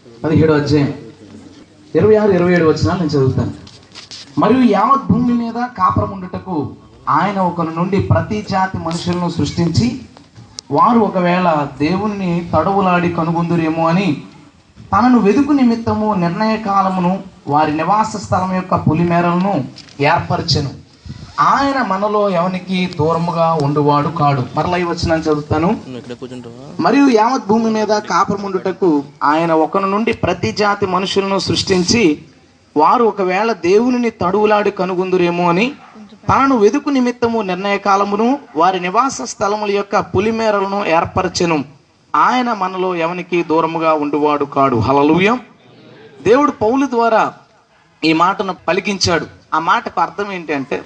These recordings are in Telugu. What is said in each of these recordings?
17వ అధ్యాయం 26, 27 వచనాలు నేను చదువుతాను. మరియు యావత్ భూమి మీద కాపురం ఉండుటకు ఆయన ఒకరి నుండి ప్రతి జాతి మనుషులను సృష్టించి, వారు ఒకవేళ దేవుణ్ణి తడవులాడి కనుగొందురేమో అని తనను వెదుకు నిమిత్తము నిర్ణయ కాలమును వారి నివాస స్థలం యొక్క పొలిమేరలను ఏర్పరచెను. ఆయన మనలో ఎవనికి దూరముగా ఉండువాడు కాడు. మరలా ఈ వచనాన్ని చదువుతాను. మరియు యావత్ భూమి మీద కాపురం ఉండుటకు ఆయన ఒకరి నుండి ప్రతి జాతి మనుషులను సృష్టించి, వారు ఒకవేళ దేవునిని తడువులాడి కనుగొందురేమో అని తనను వెదుకు నిమిత్తము నిర్ణయ కాలమును వారి నివాస స్థలముల యొక్క పులిమేరలను ఏర్పరచెను. ఆయన మనలో ఎవనికి దూరముగా ఉండువాడు కాడు. హల్లెలూయా. దేవుడు పౌలు ద్వారా ఈ మాటను పలికించాడు. ఆ మాటకు అర్థం ఏంటంటే,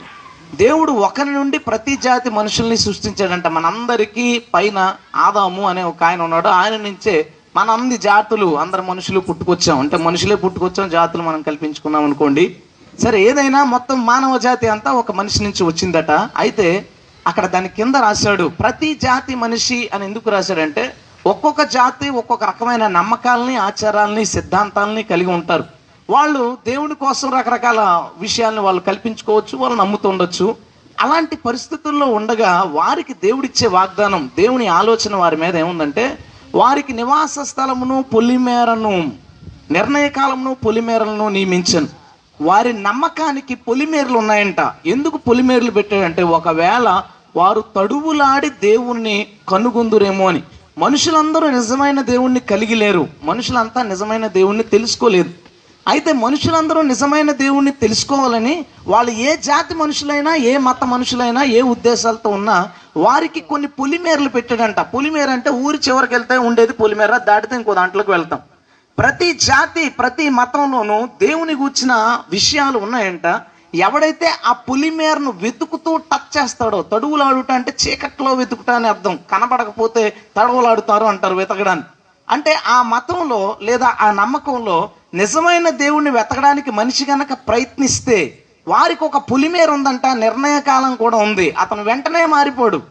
దేవుడు ఒకరి నుండి ప్రతి జాతి మనుషుల్ని సృష్టించాడంట. మనందరికీ పైన ఆదాము అనే ఒక ఆయన ఉన్నాడు. ఆయన నుంచే మన అన్ని జాతులు, అందరు మనుషులు పుట్టుకొచ్చాం. అంటే మనుషులే పుట్టుకొచ్చాం, జాతులు మనం కల్పించుకున్నాం అనుకోండి. సరే, ఏదైనా మొత్తం మానవ జాతి అంతా ఒక మనిషి నుంచి వచ్చిందట. అయితే అక్కడ దాని కింద రాశాడు ప్రతి జాతి మనిషి అని. ఎందుకు రాశాడంటే, ఒక్కొక్క జాతి ఒక్కొక్క రకమైన నమ్మకాలని, ఆచారాలని, సిద్ధాంతాలని కలిగి ఉంటారు. వాళ్ళు దేవుని కోసం రకరకాల విషయాలను వాళ్ళు కల్పించుకోవచ్చు, వాళ్ళు నమ్ముతూ ఉండొచ్చు. అలాంటి పరిస్థితుల్లో ఉండగా వారికి దేవుడిచ్చే వాగ్దానం, దేవుని ఆలోచన వారి మీద ఏముందంటే, వారికి నివాస స్థలమును పొలిమేరను, నిర్ణయ కాలమును పొలిమేరలను నియమించను. వారి నమ్మకానికి పొలిమేరలు ఉన్నాయంట. ఎందుకు పొలిమేరలు పెట్టాడంటే, ఒకవేళ వారు తడువులాడి దేవుణ్ణి కనుగొందురేమో అని. మనుషులందరూ నిజమైన దేవుణ్ణి కలిగి లేరు. మనుషులంతా నిజమైన దేవుణ్ణి తెలుసుకోలేరు. అయితే మనుషులందరూ నిజమైన దేవుణ్ణి తెలుసుకోవాలని వాళ్ళు ఏ జాతి మనుషులైనా, ఏ మత మనుషులైనా, ఏ ఉద్దేశాలతో ఉన్నా వారికి కొన్ని పొలిమేరలు పెట్టాడంట. పొలిమేర అంటే ఊరి చివరికి వెళ్తే ఉండేది పొలిమేర, దాటితే ఇంకో దాంట్లోకి వెళ్తాం. ప్రతి జాతి, ప్రతి మతంలోనూ దేవుని గూర్చిన విషయాలు ఉన్నాయంట. ఎవడైతే ఆ పొలిమేరను వెతుకుతూ టచ్ చేస్తాడో, తడువులాడుట అంటే చీకట్లో వెతుకుట అని అర్థం. కనబడకపోతే తడవులాడుతారు అంటారు వెతకడానికి. అంటే ఆ మతంలో లేదా ఆ నమ్మకంలో నిజమైన దేవుణ్ణి వెతకడానికి మనిషి గనక ప్రయత్నిస్తే వారికి ఒక పొలిమేర ఉందంట. నిర్ణయ కాలం కూడా ఉంది. అతను వెంటనే మారిపోడు.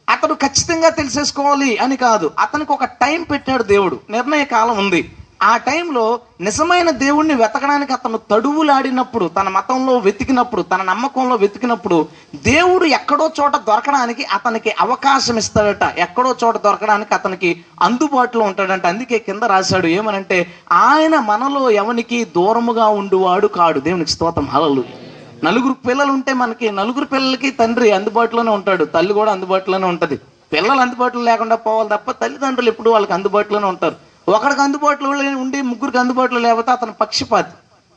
అతడు ఖచ్చితంగా తెలిసేసుకోవాలి అని కాదు. అతనికి ఒక టైం పెట్టాడు దేవుడు. నిర్ణయ కాలం ఉంది. ఆ టైంలో నిజమైన దేవుణ్ణి వెతకడానికి అతను తడువులాడినప్పుడు, తన మతంలో వెతికినప్పుడు, తన నమ్మకంలో వెతికినప్పుడు దేవుడు ఎక్కడో చోట దొరకడానికి అతనికి అవకాశం ఇస్తాడట. ఎక్కడో చోట దొరకడానికి అతనికి అందుబాటులో ఉంటాడంట. అందుకే కింద రాశాడు ఏమనంటే, ఆయన మనలో ఎవనికి దూరముగా ఉండువాడు కాడు. దేవునికి స్తోత్రం. హల్లెలూయా. నలుగురు పిల్లలు ఉంటే మనకి నలుగురు పిల్లలకి తండ్రి అందుబాటులోనే ఉంటాడు, తల్లి కూడా అందుబాటులోనే ఉంటుంది. పిల్లలు అందుబాటులో లేకుండా పోవాలి తప్ప తల్లిదండ్రులు ఎప్పుడు వాళ్ళకి అందుబాటులోనే ఉంటారు. ఒకడికి అందుబాటులో ఉండి ముగ్గురికి అందుబాటులో లేకపోతే అతను పక్షపాతి.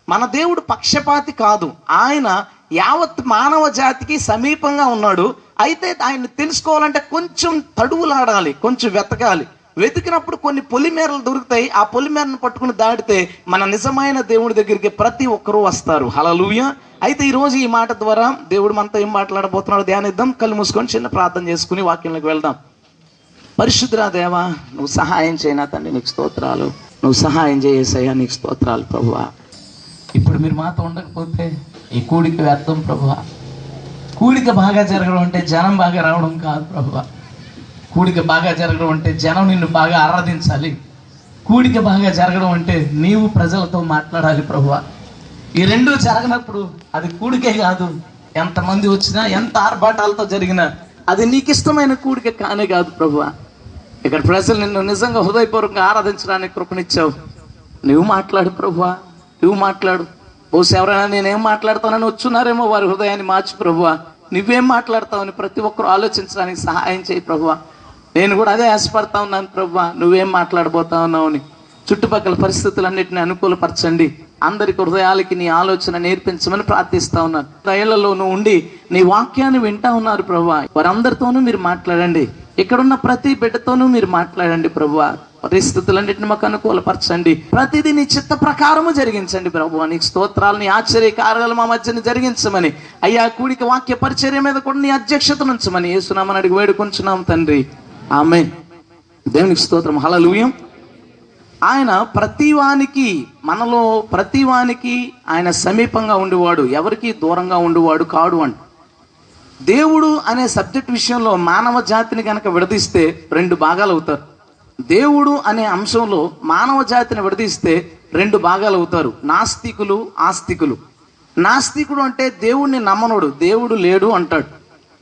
మన దేవుడు పక్షపాతి కాదు. ఆయన యావత్ మానవ జాతికి సమీపంగా ఉన్నాడు. అయితే ఆయన్ని తెలుసుకోవాలంటే కొంచెం తడువులాడాలి, కొంచెం వెతకాలి. వెతికినప్పుడు కొన్ని పొలిమేరలు దొరుకుతాయి. ఆ పొలిమేరను పట్టుకుని దాటితే మన నిజమైన దేవుడి దగ్గరికి ప్రతి ఒక్కరూ వస్తారు. హల్లెలూయా. అయితే ఈరోజు ఈ మాట ద్వారా దేవుడు మనతో ఏం మాట్లాడబోతున్నాడు ధ్యానిద్దాం. కళ్ళు మూసుకొని చిన్న ప్రార్థన చేసుకుని వాక్యంలోకి వెళ్దాం. పరిశుద్ధుడా దేవా, నువ్వు సహాయం చేయనా తండ్రి, నీకు స్తోత్రాలు. నువ్వు సహాయం చేయేసయ్యా, నీకు స్తోత్రాలు ప్రభువా. ఇప్పుడు మీరు మాతో ఉండకపోతే ఈ కూడిక వ్యర్థం ప్రభువా. కూడిక బాగా జరగడం అంటే జనం బాగా రావడం కాదు ప్రభువా. కూడిక బాగా జరగడం అంటే జనం నిన్ను బాగా ఆరాధించాలి. కూడిక బాగా జరగడం అంటే నీవు ప్రజలతో మాట్లాడాలి ప్రభువా. ఈ రెండు జరగనప్పుడు అది కూడికే కాదు. ఎంతమంది వచ్చినా, ఎంత ఆర్భాటాలతో జరిగినా అది నీకు ఇష్టమైన కూడిక కానే కాదు ప్రభువా. ఇక్కడ ప్రజలు నిన్ను నిజంగా హృదయపూర్వకంగా ఆరాధించడానికి కృపనిచ్చావు. నువ్వు మాట్లాడు ప్రభువా, నువ్వు మాట్లాడు. బహుశా ఎవరైనా నేనేం మాట్లాడతానని వచ్చున్నారేమో వారి హృదయాన్ని మార్చి ప్రభువా, నువ్వేం మాట్లాడతావని ప్రతి ఒక్కరు ఆలోచించడానికి సహాయం చేయి ప్రభువా. నేను కూడా అదే ఆశపడతా ఉన్నాను ప్రభువా, నువ్వేం మాట్లాడబోతా ఉన్నావని. చుట్టుపక్కల పరిస్థితులన్నిటిని అనుకూలపరచండి. అందరికి హృదయాలకి నీ ఆలోచన నేర్పించమని ప్రార్థిస్తా ఉన్నాను. దయలలో నువ్వు ఉండి నీ వాక్యాన్ని వింటా ఉన్నారు ప్రభువా. వారందరితోనూ మీరు మాట్లాడండి. ఇక్కడున్న ప్రతి బిడ్డతోనూ మీరు మాట్లాడండి ప్రభువా. పరిస్థితులన్నిటిని మాకు అనుకూలపరచండి. ప్రతిదీ నీ చిత్త ప్రకారము జరిగించండి ప్రభువా. నీకు స్తోత్రాలు. నీ ఆశ్చర్య కార్యాలు మా మధ్యన జరిగించమని, అయ్యా కూడిక వాక్య పరిచర్య మీద కూడా నీ అధ్యక్షతను ఉంచమని యేసునామమున అడిగి వేడుకొంచున్నాం తండ్రి, ఆమేన్. దేవునికి స్తోత్రం. హల్లెలూయా. ఆయన ప్రతివానికి, మనలో ప్రతివానికి ఆయన సమీపంగా ఉండేవాడు, ఎవరికి దూరంగా ఉండేవాడు కాడు అంట. దేవుడు అనే సబ్జెక్ట్ విషయంలో మానవ జాతిని కనుక విడదీస్తే రెండు భాగాలు అవుతారు. దేవుడు అనే అంశంలో మానవ జాతిని విడదీస్తే రెండు భాగాలు అవుతారు, నాస్తికులు, ఆస్తికులు. నాస్తికుడు అంటే దేవుణ్ణి నమ్మనోడు, దేవుడు లేడు అంటాడు.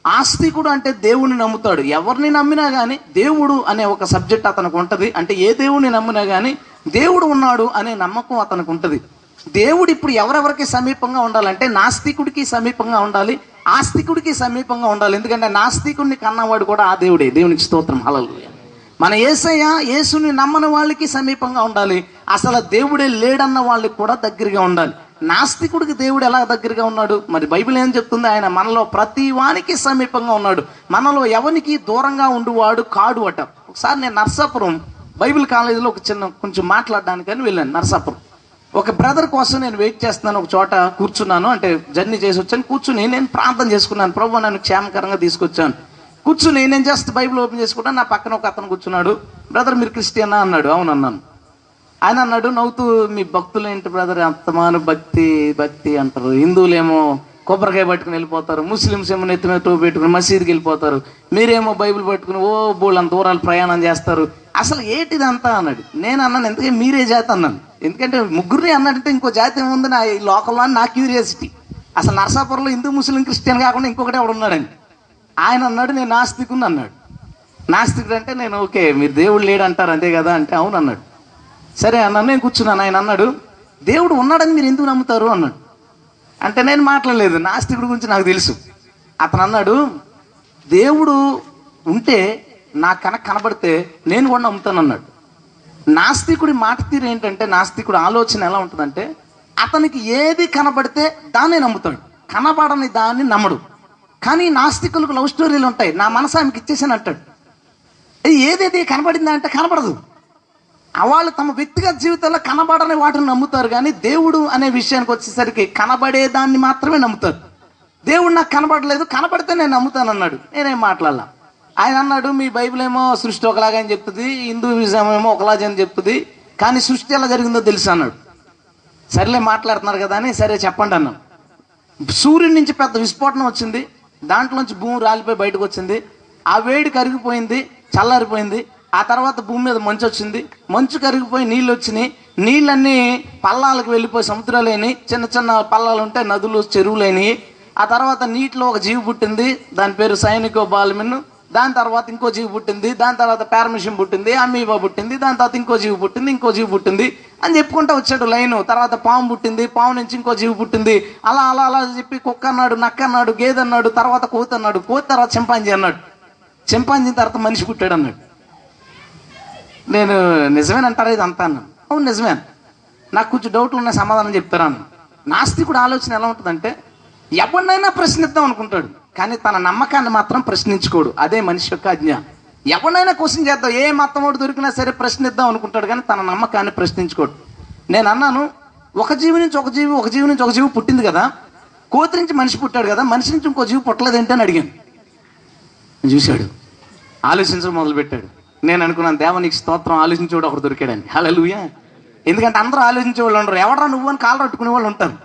ఆస్తికుడు అంటే దేవుణ్ణి నమ్ముతాడు. ఎవరిని నమ్మినా కానీ దేవుడు అనే ఒక సబ్జెక్ట్ అతనికి ఉంటుంది. అంటే ఏ దేవుడిని నమ్మినా కానీ దేవుడు ఉన్నాడు అనే నమ్మకం అతనికి ఉంటుంది. దేవుడు ఇప్పుడు ఎవరెవరికి సమీపంగా ఉండాలంటే నాస్తికుడికి సమీపంగా ఉండాలి, ఆస్తికుడికి సమీపంగా ఉండాలి. ఎందుకంటే నాస్తికుడిని కన్నవాడు కూడా ఆ దేవుడే. దేవునికి స్తోత్రం, హల్లెలూయా. మన యేసయ్య, యేసుని నమ్మని వాళ్ళకి సమీపంగా ఉండాలి, అసలు దేవుడే లేడన్న వాళ్ళకి కూడా దగ్గరగా ఉండాలి. నాస్తికుడికి దేవుడు ఎలా దగ్గరగా ఉన్నాడు? మరి బైబిల్ ఏం చెప్తుంది? ఆయన మనలో ప్రతి వానికి సమీపంగా ఉన్నాడు, మనలో ఎవరికి దూరంగా ఉండువాడు కాడు అట. ఒకసారి నేను నర్సాపురం బైబిల్ కాలేజీలో కొంచెం మాట్లాడడానికని వెళ్ళాను. నర్సాపురం ఒక బ్రదర్ కోసం నేను వెయిట్ చేస్తున్నాను. ఒక చోట కూర్చున్నాను, అంటే జర్నీ చేసి వచ్చాను. కూర్చుని నేను ప్రార్థన చేసుకున్నాను, ప్రభువు నన్ను క్షేమకరంగా తీసుకొచ్చాను. కూర్చుని నేను జస్ట్ బైబిల్ ఓపెన్ చేసుకుంటాను. నా పక్కన ఒక అతను కూర్చున్నాడు. బ్రదర్ మీరు క్రిస్టియనా అన్నాడు. అవును అన్నాను. ఆయన అన్నాడు నవ్వుతూ, మీ భక్తులు ఏంటి బ్రదర్ అంతమాను భక్తి అంటారు, హిందువులేమో కొబ్బరికాయ పట్టుకుని వెళ్ళిపోతారు, ముస్లిమ్స్ ఏమో నెత్తి మీద టోపీ పెట్టుకుని మసీదుకి వెళ్ళిపోతారు, మీరేమో బైబిల్ పట్టుకుని బోళ్ళంత దూరాలు ప్రయాణం చేస్తారు, అసలు ఏంటిదంతా అన్నాడు. నేను అన్నాను ఎందుకంటే మీరే జాతి అన్నాను. ఎందుకంటే ముగ్గురిని అన్నట్టే ఇంకో జాతి ఏముంది నా ఈ లోకంలో అని నా క్యూరియాసిటీ. అసలు నరసాపురంలో హిందూ, ముస్లిం, క్రిస్టియన్ కాకుండా ఇంకొకటి ఎవడు ఉన్నాడని. ఆయన అన్నాడు నేను నాస్తికుని అన్నాడు. నాస్తికుడు అంటే నేను ఓకే మీరు దేవుడు లేడు అంటారు అంతే కదా అంటే అవును అన్నాడు. సరే అన్నాను, నేను కూర్చున్నాను. ఆయన అన్నాడు దేవుడు ఉన్నాడని మీరు ఎందుకు నమ్ముతారు అన్నాడు. అంటే నేను మాట్లాడలేదు, నాస్తికుడి గురించి నాకు తెలుసు. అతను అన్నాడు దేవుడు ఉంటే నాకు కనబడితే నేను కూడా నమ్ముతాను అన్నాడు. నాస్తికుడి మాట తీరు ఏంటంటే, నాస్తికుడి ఆలోచన ఎలా ఉంటుందంటే అతనికి ఏది కనబడితే దాన్నే నమ్ముతాడు, కనబడని దాన్ని నమ్మడు. కానీ నాస్తికులకు లవ్ స్టోరీలు ఉంటాయి. నా మనసు ఆమెకి ఇచ్చేసాను అంటాడు. ఏదేది కనబడిందా అంటే కనబడదు. వాళ్ళు తమ వ్యక్తిగత జీవితంలో కనబడని వాటిని నమ్ముతారు, కానీ దేవుడు అనే విషయానికి వచ్చేసరికి కనబడేదాన్ని మాత్రమే నమ్ముతారు. దేవుడు నాకు కనబడలేదు, కనబడితే నేను నమ్ముతాను అన్నాడు. నేనేం మాట్లాడాల. ఆయన అన్నాడు మీ బైబిల్ ఏమో సృష్టి ఒకలాగా అని చెప్తుంది, హిందూయిజం ఏమో ఒకలాగా అని చెప్తుంది, కానీ సృష్టి ఎలా జరిగిందో తెలుసు అన్నాడు. సరేలే మాట్లాడుతున్నారు కదా అని సరే చెప్పండి అన్నాం. సూర్యుడి నుంచి పెద్ద విస్ఫోటనం వచ్చింది, దాంట్లోంచి భూమి రాలిపోయి బయటకు వచ్చింది. ఆ వేడి కరిగిపోయింది, చల్లారిపోయింది. ఆ తర్వాత భూమి మీద మంచు వచ్చింది, మంచు కరిగిపోయి నీళ్ళు వచ్చినాయి. నీళ్ళన్నీ పల్లాలకు వెళ్ళిపోయి సముద్రాలైనవి, చిన్న చిన్న పల్లాలు ఉంటాయి, నదులు, చెరువులైనవి. ఆ తర్వాత నీటిలో ఒక జీవి పుట్టింది, దాని పేరు సైనికో బాల్మిన్. దాని తర్వాత ఇంకో జీవి పుట్టింది, దాని తర్వాత పారమిషన్ పుట్టింది, అమీబా పుట్టింది, దాని తర్వాత ఇంకో జీవి పుట్టింది, ఇంకో జీవి పుట్టింది అని చెప్పుకుంటూ వచ్చాడు లైను. తర్వాత పాము పుట్టింది, పాము నుంచి ఇంకో జీవి పుట్టింది, అలా అలా అలా చెప్పి కుక్క అన్నాడు, నక్క అన్నాడు, గేదె అన్నాడు, తర్వాత కోతి అన్నాడు, కోతి తర్వాత చింపాంజీ అన్నాడు, చింపాంజీ తర్వాత మనిషి పుట్టాడు అన్నాడు. నేను నిజమేనంటారా ఇది అంతా అన్నాను. అవును నిజమే. నాకు కొంచెం డౌట్లు ఉన్న సమాధానం చెప్తాను. నాస్తికుడు ఆలోచన ఎలా ఉంటుందంటే ఎవరినైనా ప్రశ్నిద్దాం అనుకుంటాడు, కానీ తన నమ్మకాన్ని మాత్రం ప్రశ్నించుకోడు. అదే మనిషి యొక్క ఆజ్ఞ. ఎవరినైనా క్వశ్చన్ చేద్దాం, ఏ మతమోడు దొరికినా సరే ప్రశ్నిద్దాం అనుకుంటాడు, కానీ తన నమ్మకాన్ని ప్రశ్నించుకోడు. నేను అన్నాను ఒక జీవి నుంచి ఒక జీవి, ఒక జీవి నుంచి ఒక జీవి పుట్టింది కదా, కోతి నుంచి మనిషి పుట్టాడు కదా, మనిషి నుంచి ఇంకో జీవి పుట్టలేదు ఏంటని అడిగాను. చూశాడు, ఆలోచించడం మొదలుపెట్టాడు. నేను అనుకున్నాను దేవానికి స్తోత్రం, ఆలోచించేవాడు ఒకడు దొరికాడని. హల్లెలూయా. ఎందుకంటే అందరూ ఆలోచించే వాళ్ళు ఉండరు, ఎవడరా నువ్వు అని కాలు పట్టుకునే వాళ్ళు ఉంటారు.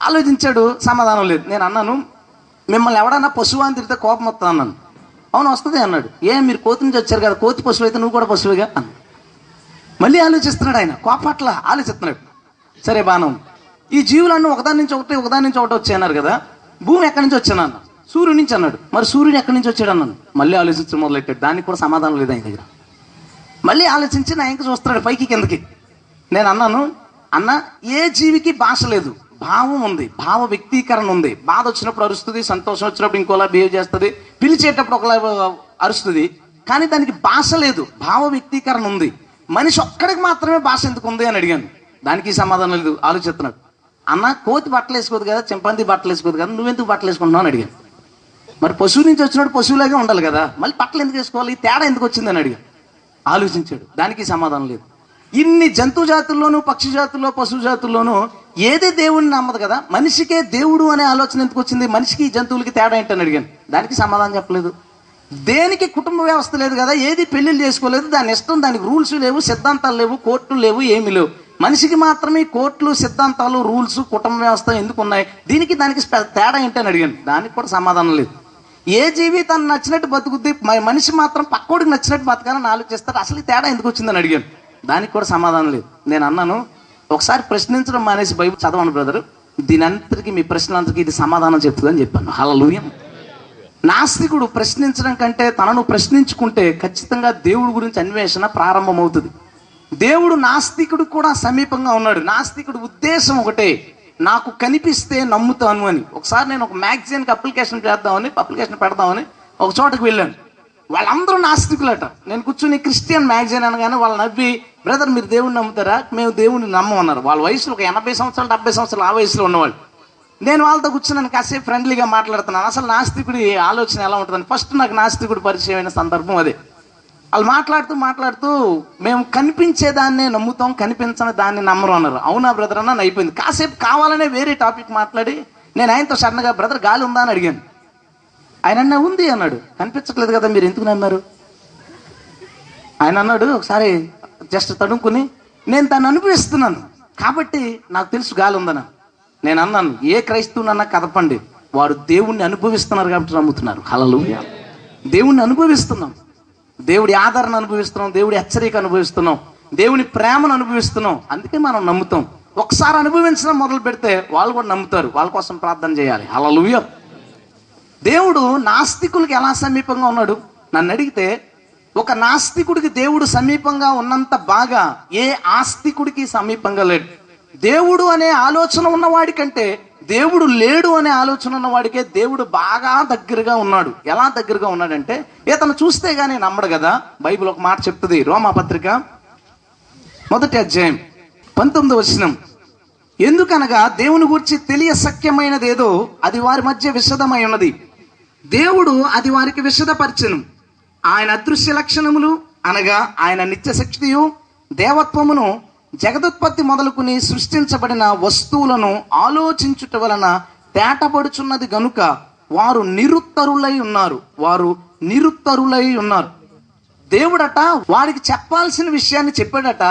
ఆలోచించాడు, సమాధానం లేదు. నేను అన్నాను మిమ్మల్ని ఎవడన్నా పశువు అని తిరిగితే కోపం వస్తుంది అన్నాను. అవును వస్తుంది అన్నాడు. మీరు కోతి నుంచి వచ్చారు కదా, కోతి పశువు అయితే నువ్వు కూడా పశువుగా అన్నాను. మళ్ళీ ఆలోచిస్తున్నాడు ఆయన, కోపట్ల ఆలోచిస్తున్నాడు. సరే బాణం, ఈ జీవులన్నీ ఒకదాని నుంచి ఒకటి వచ్చాయి అన్నారు కదా, భూమి ఎక్కడి నుంచి వచ్చాను అన్న, సూర్యుడి నుంచి అన్నాడు. మరి సూర్యుడు ఎక్కడి నుంచి వచ్చాడు అన్నాను. మళ్ళీ ఆలోచించడం మొదలెట్టాడు. దానికి కూడా సమాధానం లేదు ఆయన దగ్గర. మళ్ళీ ఆలోచించి నా ఇంకా చూస్తున్నాడు పైకి కిందకి. నేను అన్నాను అన్న ఏ జీవికి భాష లేదు, భావం ఉంది, భావ వ్యక్తీకరణ ఉంది. బాధ వచ్చినప్పుడు అరుస్తుంది, సంతోషం వచ్చినప్పుడు ఇంకోలా బిహేవ్ చేస్తుంది, పిలిచేటప్పుడు ఒకలా అరుస్తుంది, కానీ దానికి భాష లేదు, భావ వ్యక్తీకరణ ఉంది. మనిషి ఒక్కడికి మాత్రమే భాష ఎందుకు ఉంది అని అడిగాను. దానికి సమాధానం లేదు, ఆలోచిస్తున్నాడు. అన్న కోతి బట్టలు వేసుకోదు కదా, చింపాంజీ బట్టలు వేసుకోదు కదా, నువ్వెందుకు బట్టలు వేసుకుంటున్నావు అని అడిగాను. మరి పశువు నుంచి వచ్చినప్పుడు పశువులాగే ఉండాలి కదా, మళ్ళీ బట్టలు ఎందుకు వేసుకోవాలి, ఈ తేడా ఎందుకు వచ్చిందని అడిగాను. ఆలోచించాడు. దానికి సమాధానం లేదు. ఇన్ని జంతు జాతుల్లోనూ, పక్షి జాతుల్లో, పశువు జాతుల్లోనూ ఏదే దేవుడిని నమ్మదు కదా, మనిషికే దేవుడు అనే ఆలోచన ఎందుకు వచ్చింది, మనిషికి జంతువులకి తేడా ఏంటని అడిగాను. దానికి సమాధానం చెప్పలేదు. దేనికి కుటుంబ వ్యవస్థ లేదు కదా, ఏది పెళ్లిళ్ళు చేసుకోలేదు, దాని ఇష్టం, దానికి రూల్స్ లేవు, సిద్ధాంతాలు లేవు, కోర్టులు లేవు, ఏమీ లేవు. మనిషికి మాత్రమే కోర్టులు, సిద్ధాంతాలు, రూల్స్, కుటుంబ వ్యవస్థ ఎందుకు ఉన్నాయి, దీనికి దానికి తేడా ఏంటని అడిగాను. దానికి కూడా సమాధానం లేదు. ఏ జీవి తను నచ్చినట్టు బతుకుద్ది, మనిషి మాత్రం పక్కోడికి నచ్చినట్టు బతకాలని ఆలోచిస్తారు. అసలు ఈ తేడా ఎందుకు వచ్చిందని అడిగాను. దానికి కూడా సమాధానం లేదు. నేను అన్నాను, ఒకసారి ప్రశ్నించడం మానేసి బైబిల్ చదవండి బ్రదర్, దీని అంతటికి మీ ప్రశ్నలంతటికి ఇది సమాధానం చెప్తుందని చెప్పాను. హల్లెలూయా. నాస్తికుడు ప్రశ్నించడం కంటే తనను ప్రశ్నించుకుంటే ఖచ్చితంగా దేవుడి గురించి అన్వేషణ ప్రారంభమవుతుంది. దేవుడు నాస్తికుడు కూడా సమీపంగా ఉన్నాడు. నాస్తికుడు ఉద్దేశం ఒకటే, నాకు కనిపిస్తే నమ్ముతాను అని. ఒకసారి నేను ఒక మ్యాగజైన్కి అప్లికేషన్ పెడదామని ఒక చోటకి వెళ్ళాను. వాళ్ళందరూ నాస్తికులట. నేను కూర్చుని క్రిస్టియన్ మ్యాగజైన్ అనగానే వాళ్ళు నవ్వి, బ్రదర్ మీరు దేవుడిని నమ్ముతారా? మేము దేవుడిని నమ్మమన్నారు. వాళ్ళ వయసులో ఒక 80 సంవత్సరాలు 70 సంవత్సరాలు ఆ వయసులో ఉన్నవాళ్ళు. నేను వాళ్ళతో కూర్చున్నాను, కాసేపు ఫ్రెండ్లీగా మాట్లాడుతున్నాను. అసలు నాస్తికుడి ఆలోచన ఎలా ఉంటుందని ఫస్ట్ నాకు నాస్తికుడు పరిచయం అయిన సందర్భం అదే. వాళ్ళు మాట్లాడుతూ మేము కనిపించేదాన్నే నమ్ముతాం, కనిపించని దాన్ని నమ్మరు అన్నారు. అవునా బ్రదర్ అన్న అయిపోయింది. కాసేపు కావాలనే వేరే టాపిక్ మాట్లాడి నేను ఆయనతో సడన్గా బ్రదర్ గాలి ఉందా అని అడిగాను. ఆయన అన్న ఉంది అన్నాడు. కనిపించట్లేదు కదా మీరు ఎందుకు నమ్మారు? ఆయన అన్నాడు ఒకసారి జస్ట్ తడుముకుని, నేను దాన్ని అనుభవిస్తున్నాను కాబట్టి నాకు తెలుసు గాలి ఉందన్న. నేను అన్నాను, ఏ క్రైస్తవునన్నా కదపండి, వారు దేవుణ్ణి అనుభవిస్తున్నారు కాబట్టి నమ్ముతున్నారు. హల్లెలూయా. దేవుణ్ణి అనుభవిస్తున్నాం, దేవుడి ఆదరణ అనుభవిస్తున్నాం, దేవుడి హెచ్చరిక అనుభవిస్తున్నాం, దేవుని ప్రేమను అనుభవిస్తున్నాం, అందుకే మనం నమ్ముతాం. ఒకసారి అనుభవించడం మొదలు పెడితే వాళ్ళు కూడా నమ్ముతారు. వాళ్ళ కోసం ప్రార్థన చేయాలి. హల్లెలూయా. దేవుడు నాస్తికులకి ఎలా సమీపంగా ఉన్నాడు నన్ను అడిగితే, ఒక నాస్తికుడికి దేవుడు సమీపంగా ఉన్నంత బాగా ఏ ఆస్తికుడికి సమీపంగా లేడు. దేవుడు అనే ఆలోచన ఉన్నవాడి కంటే దేవుడు లేడు అనే ఆలోచన ఉన్నవాడికే దేవుడు బాగా దగ్గరగా ఉన్నాడు. ఎలా దగ్గరగా ఉన్నాడంటే, ఇతను చూస్తే గానీ నమ్మడు కదా. బైబిల్ ఒక మాట చెప్తుంది, రోమాపత్రిక 1వ అధ్యాయం 19వ వచనం. ఎందుకనగా దేవుని గురించి తెలియ సఖ్యమైనదేదో అది వారి మధ్య విశదమై ఉన్నది, దేవుడు అది వారికి విశదపరచెను. ఆయన అదృశ్య లక్షణములు అనగా ఆయన నిత్య శక్తియు దేవత్వమును జగదుత్పత్తి మొదలుకుని సృష్టించబడిన వస్తువులను ఆలోచించుట వలన తేటపడుచున్నది గనుక వారు నిరుత్తరులై ఉన్నారు. దేవుడట వారికి చెప్పాల్సిన విషయాన్ని చెప్పాడట,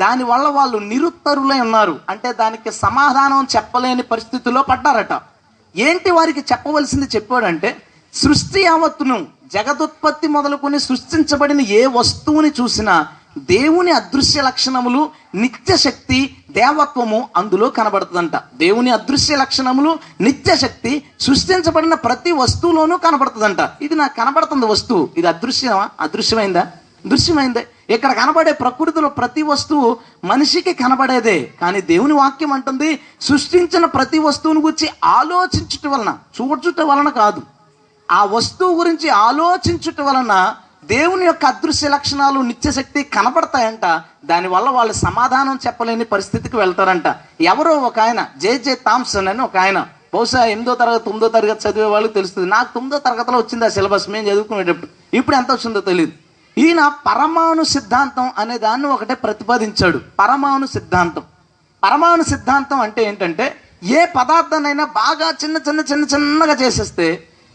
దానివల్ల వాళ్ళు నిరుత్తరులై ఉన్నారు. అంటే దానికి సమాధానం చెప్పలేని పరిస్థితుల్లో పడ్డారట. ఏంటి వారికి చెప్పవలసింది చెప్పాడంటే, సృష్టి యావత్తును జగదుత్పత్తి మొదలుకొని సృష్టించబడిన ఏ వస్తువుని చూసినా దేవుని అదృశ్య లక్షణములు, నిత్య శక్తి, దేవత్వము అందులో కనబడుతుందంట. దేవుని అదృశ్య లక్షణములు, నిత్య శక్తి సృష్టించబడిన ప్రతి వస్తువులోనూ కనబడుతుందంట. ఇది నాకు కనబడుతుంది వస్తువు, ఇది అదృశ్యమైందా? దృశ్యమైందే. ఇక్కడ కనబడే ప్రకృతిలో ప్రతి వస్తువు మనిషికి కనబడేదే. కానీ దేవుని వాక్యం అంటుంది, సృష్టించిన ప్రతి వస్తువుని గురించి ఆలోచించుట వలన, చూచుట వలన కాదు, ఆ వస్తువు గురించి ఆలోచించుట వలన దేవుని యొక్క అదృశ్య లక్షణాలు, నిత్యశక్తి కనపడతాయంట. దానివల్ల వాళ్ళు సమాధానం చెప్పలేని పరిస్థితికి వెళ్తారంట. ఎవరో ఒక ఆయన జే థామ్సన్ అని ఒక ఆయన, బహుశా 8వ తరగతి 9వ తరగతి చదివే వాళ్ళకి తెలుస్తుంది. నాకు 9వ తరగతిలో వచ్చింది ఆ సిలబస్, మేము చదువుకునేటప్పుడు. ఇప్పుడు ఎంత వచ్చిందో తెలియదు. ఈయన పరమాణు సిద్ధాంతం అనే దాన్ని ఒకటే ప్రతిపాదించాడు. పరమాణు సిద్ధాంతం అంటే ఏంటంటే, ఏ పదార్థాన్నైనా బాగా చిన్నగా చేసేస్తే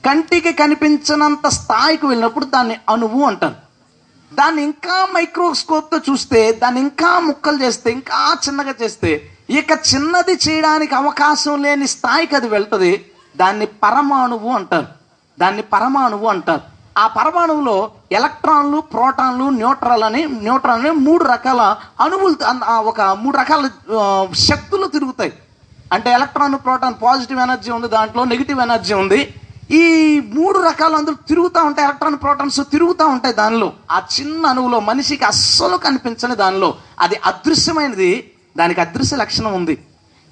కంటికి కనిపించినంత స్థాయికి వెళ్ళినప్పుడు దాన్ని అణువు అంటారు. దాన్ని ఇంకా మైక్రోస్కోప్తో చూస్తే, దాన్ని ఇంకా ముక్కలు చేస్తే, ఇంకా చిన్నగా చేస్తే, ఇక చిన్నది చేయడానికి అవకాశం లేని స్థాయికి అది వెళ్తుంది. దాన్ని పరమాణువు అంటారు. ఆ పరమాణువులో ఎలక్ట్రాన్లు, ప్రోటాన్లు, న్యూట్రాన్ అని 3 రకాల అణువులు, ఒక 3 రకాల శక్తులు తిరుగుతాయి. అంటే ఎలక్ట్రాన్, ప్రోటాన్, పాజిటివ్ ఎనర్జీ ఉంది, దాంట్లో నెగిటివ్ ఎనర్జీ ఉంది. ఈ 3 రకాలు అందులో తిరుగుతూ ఉంటాయి. ఎలక్ట్రాన్, ప్రోటాన్స్ తిరుగుతూ ఉంటాయి దానిలో. ఆ చిన్న అణువులో, మనిషికి అస్సలు కనిపించని దానిలో, అది అదృశ్యమైనది, దానికి అదృశ్య లక్షణం ఉంది.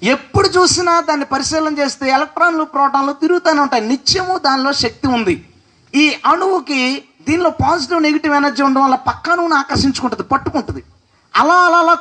ఎప్పుడు చూసినా దాన్ని పరిశీలన చేస్తే ఎలక్ట్రాన్లు, ప్రోటాన్లు తిరుగుతూనే ఉంటాయి. నిత్యము దానిలో శక్తి ఉంది. ఈ అణువుకి దీనిలో పాజిటివ్, నెగిటివ్ ఎనర్జీ ఉండడం వల్ల పక్క అణువును ఆకర్షించుకుంటుంది, పట్టుకుంటుంది. అలా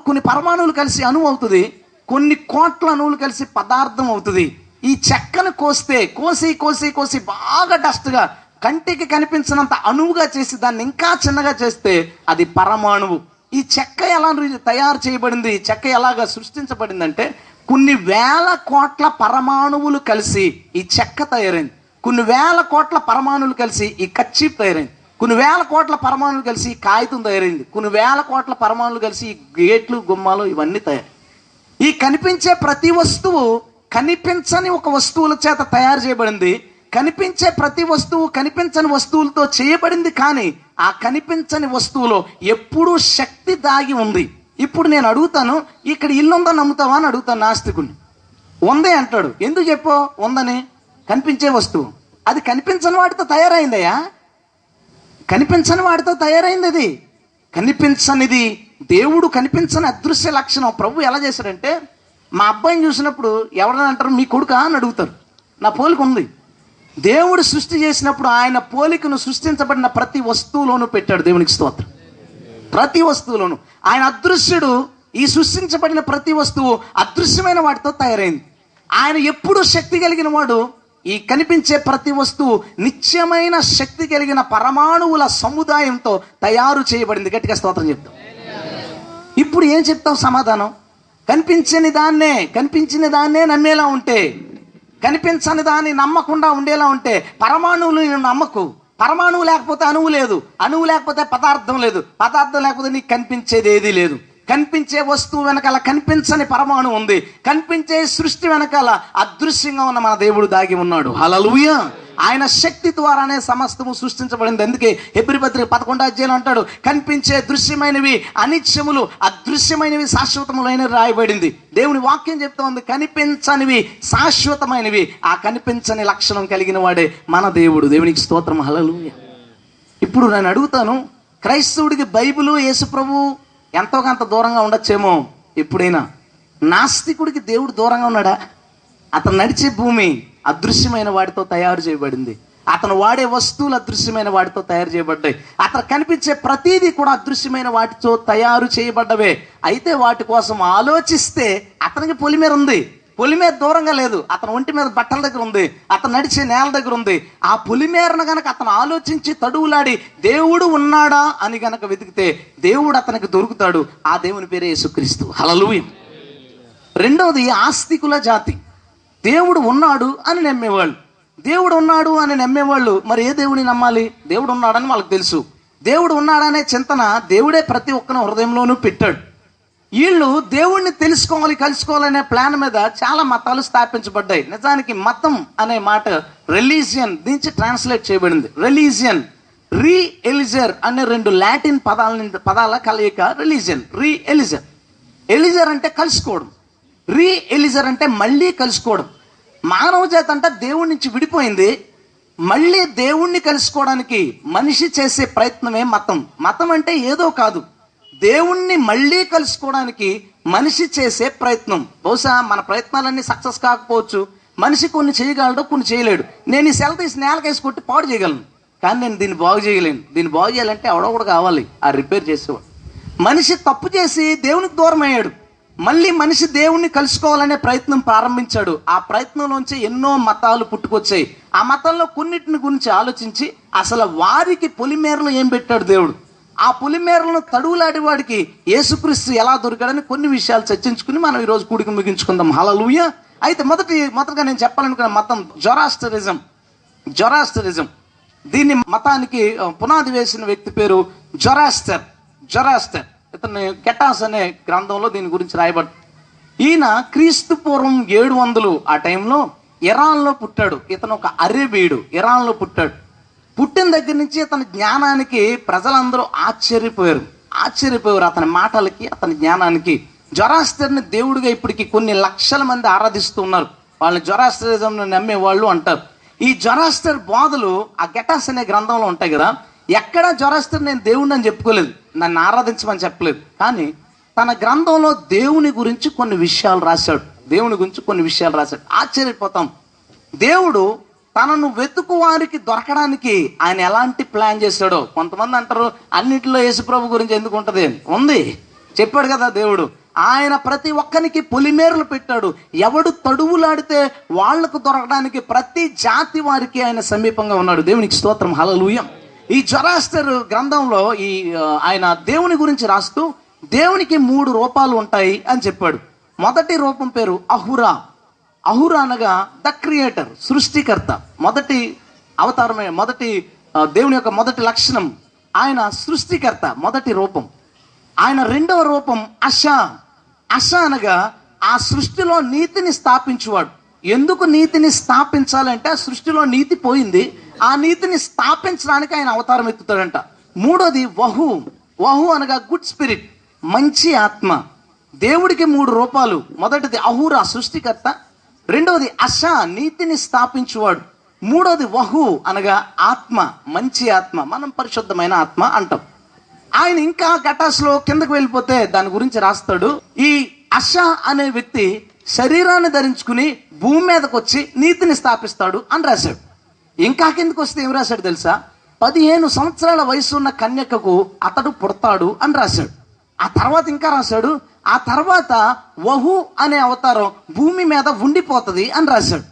కొన్ని పరమాణువులు కలిసి అణువు అవుతుంది, కొన్ని కోట్ల అణువులు కలిసి పదార్థం అవుతుంది. ఈ చెక్కను కోసి బాగా డస్ట్గా, కంటికి కనిపించినంత అణువుగా చేసి దాన్ని ఇంకా చిన్నగా చేస్తే అది పరమాణువు. ఈ చెక్క ఎలా తయారు చేయబడింది, ఈ చెక్క ఎలాగా సృష్టించబడింది అంటే, కొన్ని వేల కోట్ల పరమాణువులు కలిసి ఈ చెక్క తయారైంది. కొన్ని వేల కోట్ల పరమాణువులు కలిసి ఈ కచ్చీప్ తయారైంది. కొన్ని వేల కోట్ల పరమాణువులు కలిసి ఈ కాగితం తయారైంది. కొన్ని వేల కోట్ల పరమాణువులు కలిసి ఈ గేట్లు, గుమ్మాలు ఇవన్నీ తయారు. ఈ కనిపించే ప్రతి వస్తువు కనిపించని ఒక వస్తువుల చేత తయారు చేయబడింది. కనిపించే ప్రతి వస్తువు కనిపించని వస్తువులతో చేయబడింది, కానీ ఆ కనిపించని వస్తువులో ఎప్పుడూ శక్తి దాగి ఉంది. ఇప్పుడు నేను అడుగుతాను, ఇక్కడ ఇల్లు ఉందో నమ్ముతావా అని అడుగుతాను నాస్తికుని. ఉందే అంటాడు. ఎందుకు చెప్పు ఉందని? కనిపించే వస్తువు, అది కనిపించని వాటితో తయారైందయ్యా, కనిపించని వాటితో తయారైంది. అది కనిపించనిది, దేవుడు కనిపించని అదృశ్య లక్షణం. ప్రభు ఎలా చేశాడంటే, మా అబ్బాయిని చూసినప్పుడు ఎవరైనా అంటారు మీ కొడుకా అని అడుగుతారు. నా పోలిక ఉంది. దేవుడు సృష్టి చేసినప్పుడు ఆయన పోలికను సృష్టించబడిన ప్రతి వస్తువులోనూ పెట్టాడు. దేవునికి స్తోత్రం. ప్రతి వస్తువులోను ఆయన అదృశ్యుడు. ఈ సృష్టించబడిన ప్రతి వస్తువు అదృశ్యమైన వాటితో తయారైంది. ఆయన ఎప్పుడూ శక్తి కలిగిన వాడు. ఈ కనిపించే ప్రతి వస్తువు నిత్యమైన శక్తి కలిగిన పరమాణువుల సముదాయంతో తయారు చేయబడింది. గట్టిగా స్తోత్రం చెప్తాం. ఇప్పుడు ఏం చెప్తావు సమాధానం? కనిపించని దాన్నే నమ్మేలా ఉంటే, కనిపించని దాన్ని నమ్మకుండా ఉండేలా ఉంటే, పరమాణువులు నమ్మకు. పరమాణువు లేకపోతే అణువు లేదు, అణువు లేకపోతే పదార్థం లేదు, పదార్థం లేకపోతే నీకు కనిపించేది ఏదీ లేదు. కనిపించే వస్తువు వెనకాల కనిపించని పరమాణు ఉంది. కనిపించే సృష్టి వెనకాల అదృశ్యంగా ఉన్న మన దేవుడు దాగి ఉన్నాడు. హల్లెలూయా. ఆయన శక్తి ద్వారానే సమస్తము సృష్టించబడింది. అందుకే హెబ్రీ పత్రిక 11వ అధ్యాయం అంటాడు, కనిపించే దృశ్యమైనవి అనిత్యములు, అదృశ్యమైనవి శాశ్వతములైన రాయబడింది. దేవుని వాక్యం చెప్తా ఉంది, కనిపించనివి శాశ్వతమైనవి. ఆ కనిపించని లక్షణం కలిగిన వాడే మన దేవుడు. దేవునికి స్తోత్రం. హల్లెలూయా. ఇప్పుడు నేను అడుగుతాను, క్రైస్తవుడికి బైబిలు యేసుప్రభు ఎంతో కొంత దూరంగా ఉండొచ్చేమో ఎప్పుడైనా. నాస్తికుడికి దేవుడు దూరంగా ఉన్నాడా? అతను నడిచే భూమి అదృశ్యమైన వాటితో తయారు చేయబడింది. అతను వాడే వస్తువులు అదృశ్యమైన వాటితో తయారు చేయబడ్డాయి. అతను కనిపించే ప్రతీది కూడా అదృశ్యమైన వాటితో తయారు చేయబడ్డవే. అయితే వాటి కోసం ఆలోచిస్తే అతనికి పొలిమేర ఉంది. పొలిమేర దూరంగా లేదు, అతను ఒంటి మీద బట్టల దగ్గర ఉంది, అతను నడిచే నేల దగ్గర ఉంది. ఆ పొలిమేరను గనక అతను ఆలోచించి తడువులాడి దేవుడు ఉన్నాడా అని గనక వెతికితే దేవుడు అతనికి దొరుకుతాడు. ఆ దేవుని పేరే యేసుక్రీస్తు. హల్లెలూయా. రెండవది ఆస్తికుల జాతి. దేవుడు ఉన్నాడు అని నమ్మేవాళ్ళు. దేవుడు ఉన్నాడు అని నమ్మేవాళ్ళు మరి ఏ దేవుడిని నమ్మాలి? దేవుడు ఉన్నాడని వాళ్ళకి తెలుసు. దేవుడు ఉన్నాడనే చింతన దేవుడే ప్రతి ఒక్కరి హృదయంలోనూ పెట్టాడు. వీళ్ళు దేవుణ్ణి తెలుసుకోవాలి, కలుసుకోవాలనే ప్లాన్ మీద చాలా మతాలు స్థాపించబడ్డాయి. నిజానికి మతం అనే మాట రిలీజియన్ నుంచి ట్రాన్స్లేట్ చేయబడింది. రిలీజియన్, రీ-ఎలిజర్ అనే రెండు లాటిన్ పదాల కలయిక రిలీజియన్. రీ-ఎలిజర్, ఎలిజర్ అంటే కలుసుకోవడం, రీ-ఎలిజర్ అంటే మళ్ళీ కలుసుకోవడం. మానవ జాతి అంటే దేవుడి నుంచి విడిపోయింది. మళ్ళీ దేవుణ్ణి కలుసుకోవడానికి మనిషి చేసే ప్రయత్నమే మతం. మతం అంటే ఏదో కాదు, దేవుణ్ణి మళ్ళీ కలుసుకోవడానికి మనిషి చేసే ప్రయత్నం. బహుశా మన ప్రయత్నాలన్నీ సక్సెస్ కాకపోవచ్చు. మనిషి కొన్ని చేయగలడు, కొన్ని చేయలేడు. నేను ఈ సెల్ తీసి నేలకేసి కొట్టి పాడు చేయగలను, కానీ నేను దీన్ని బాగు చేయలేను. దీన్ని బాగు చేయాలంటే ఎవడో కూడా కావాలి ఆ రిపేర్ చేసేవాడు. మనిషి తప్పు చేసి దేవునికి దూరం అయ్యాడు. మళ్ళీ మనిషి దేవుణ్ణి కలుసుకోవాలనే ప్రయత్నం ప్రారంభించాడు. ఆ ప్రయత్నంలోంచి ఎన్నో మతాలు పుట్టుకొచ్చాయి. ఆ మతంలో కొన్నిటిని గురించి ఆలోచించి అసలు వారికి పొలిమేరలు ఏం పెట్టాడు దేవుడు, ఆ పొలిమేరలను తడువులాడి వాడికి యేసుక్రీస్తు ఎలా దొరికాడని కొన్ని విషయాలు చర్చించుకుని మనం ఈరోజు కూడికి ముగించుకుందాం. హల్లెలూయా. అయితే మొదటగా నేను చెప్పాలనుకున్న మతం జొరాస్టరిజం. దీన్ని మతానికి పునాది వేసిన వ్యక్తి పేరు జొరాస్టర్. ఇతను కెటాస్ అనే గ్రంథంలో దీని గురించి రాయబడి, ఈయన క్రీస్తు పూర్వం 700 ఆ టైంలో ఇరాన్లో పుట్టాడు. ఇతను ఒక అరేబియుడు, ఇరాన్లో పుట్టాడు. పుట్టిన దగ్గర నుంచి అతని జ్ఞానానికి ప్రజలందరూ ఆశ్చర్యపోయారు. అతని మాటలకి, అతని జ్ఞానానికి. జొరాస్టర్ని దేవుడిగా ఇప్పటికి కొన్ని లక్షల మంది ఆరాధిస్తూ ఉన్నారు. వాళ్ళని జొరాస్టరిజంను నమ్మేవాళ్ళు అంటారు. ఈ జొరాస్టర్ బోధలు ఆ గెటాస్ అనే గ్రంథంలో ఉంటాయి కదా. ఎక్కడా జొరాస్టర్ నేను దేవుడిని అని చెప్పుకోలేదు, నన్ను ఆరాధించమని చెప్పలేదు. కానీ తన గ్రంథంలో దేవుని గురించి కొన్ని విషయాలు రాశాడు. ఆశ్చర్యపోతాం. దేవుడు తనను వెతుకు వారికి దొరకడానికి ఆయన ఎలాంటి ప్లాన్ చేశాడో. కొంతమంది అంటారు అన్నింటిలో యేసుప్రభు గురించి ఎందుకు ఉంటుంది? ఉంది, చెప్పాడు కదా దేవుడు. ఆయన ప్రతి ఒక్కరికి పొలిమేరలు పెట్టాడు. ఎవడు తడువులాడితే వాళ్లకు దొరకడానికి ప్రతి జాతి వారికి ఆయన సమీపంగా ఉన్నాడు. దేవునికి స్తోత్రం. హల్లెలూయా. ఈ జొరాస్టర్ గ్రంథంలో ఆయన దేవుని గురించి రాస్తూ దేవునికి 3 రూపాలు ఉంటాయి అని చెప్పాడు. మొదటి రూపం పేరు అహురా అనగా ద క్రియేటర్, సృష్టికర్త. మొదటి అవతారమే, దేవుని యొక్క మొదటి లక్షణం ఆయన సృష్టికర్త, మొదటి రూపం. ఆయన రెండవ రూపం అష అనగా ఆ సృష్టిలో నీతిని స్థాపించువాడు. ఎందుకు నీతిని స్థాపించాలంటే ఆ సృష్టిలో నీతి పోయింది, ఆ నీతిని స్థాపించడానికి ఆయన అవతారం ఎత్తుతాడంట. మూడోది వహు. వహు అనగా గుడ్ స్పిరిట్, మంచి ఆత్మ. దేవుడికి 3 రూపాలు. మొదటిది అహూరా, సృష్టికర్త. రెండవది అష, నీతిని స్థాపించువాడు. మూడోది వహు అనగా ఆత్మ, మంచి ఆత్మ. మనం పరిశుద్ధమైన ఆత్మ అంటాం. ఆయన ఇంకా ఘటాస్లో కిందకు వెళ్ళిపోతే దాని గురించి రాస్తాడు. ఈ అష అనే వ్యక్తి శరీరాన్ని ధరించుకుని భూమి మీదకి వచ్చి నీతిని స్థాపిస్తాడు అని రాశాడు. ఇంకా కిందకు వస్తే ఏం రాశాడు తెలుసా? 15 సంవత్సరాల వయసు ఉన్న కన్యకకు అతడు పుడతాడు అని రాశాడు. ఆ తర్వాత ఇంకా రాశాడు, ఆ తర్వాత వహు అనే అవతారం భూమి మీద ఉండిపోతుంది అని రాశాడు.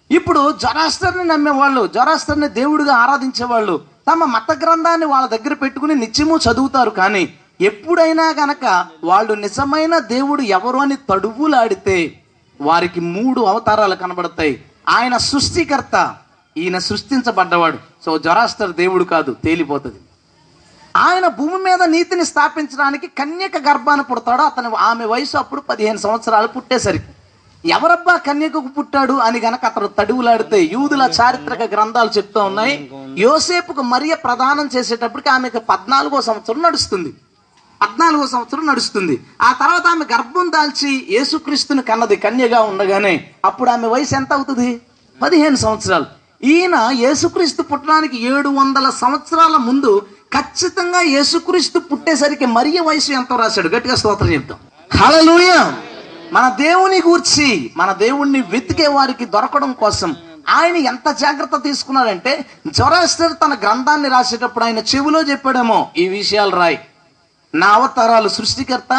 ఇప్పుడు జొరాస్టర్ని నమ్మేవాళ్ళు, జొరాస్టర్ని దేవుడిగా ఆరాధించేవాళ్ళు తమ మత గ్రంథాన్ని వాళ్ళ దగ్గర పెట్టుకుని నిత్యము చదువుతారు. కానీ ఎప్పుడైనా గనక వాళ్ళు నిజమైన దేవుడు ఎవరు అని తడువులాడితే వారికి 3 అవతారాలు కనబడతాయి. ఆయన సృష్టికర్త, ఈయన సృష్టించబడ్డవాడు. సో జొరాస్టర్ దేవుడు కాదు, తేలిపోతుంది. ఆయన భూమి మీద నీతిని స్థాపించడానికి కన్యక గర్భాన పుడతాడు. ఆమె వయసు అప్పుడు 15 సంవత్సరాలు. పుట్టేసరికి ఎవరబ్బా కన్యకకు పుట్టాడు అని గనక అతను తడువులాడితే యూదుల చారిత్రక గ్రంథాలు చెప్తూ ఉన్నాయి, యోసేపుకు మరియ ప్రదానం చేసేటప్పటికి ఆమెకు 14వ సంవత్సరం నడుస్తుంది. 14వ సంవత్సరం నడుస్తుంది. ఆ తర్వాత ఆమె గర్భం దాల్చి యేసుక్రీస్తుని కన్నది కన్యగా ఉండగానే. అప్పుడు ఆమె వయసు ఎంత అవుతుంది? 15 సంవత్సరాలు. ఈయన యేసుక్రీస్తు పుట్టడానికి 700 సంవత్సరాల ముందు ఖచ్చితంగా యేసుక్రీస్తు పుట్టేసరికి మరియ వయసు ఎంతో రాశాడు. గట్టిగా స్తోత్రం చెప్తాం. హల్లెలూయా. మన దేవుని గూర్చి, మన దేవుణ్ణి వెతికే వారికి దొరకడం కోసం ఆయన ఎంత జాగ్రత్త తీసుకున్నాడంటే, జొరాస్టర్ తన గ్రంథాన్ని రాసేటప్పుడు ఆయన చెవిలో చెప్పాడేమో, ఈ విషయాలు రాయి. నా అవతారాలు సృష్టికర్త,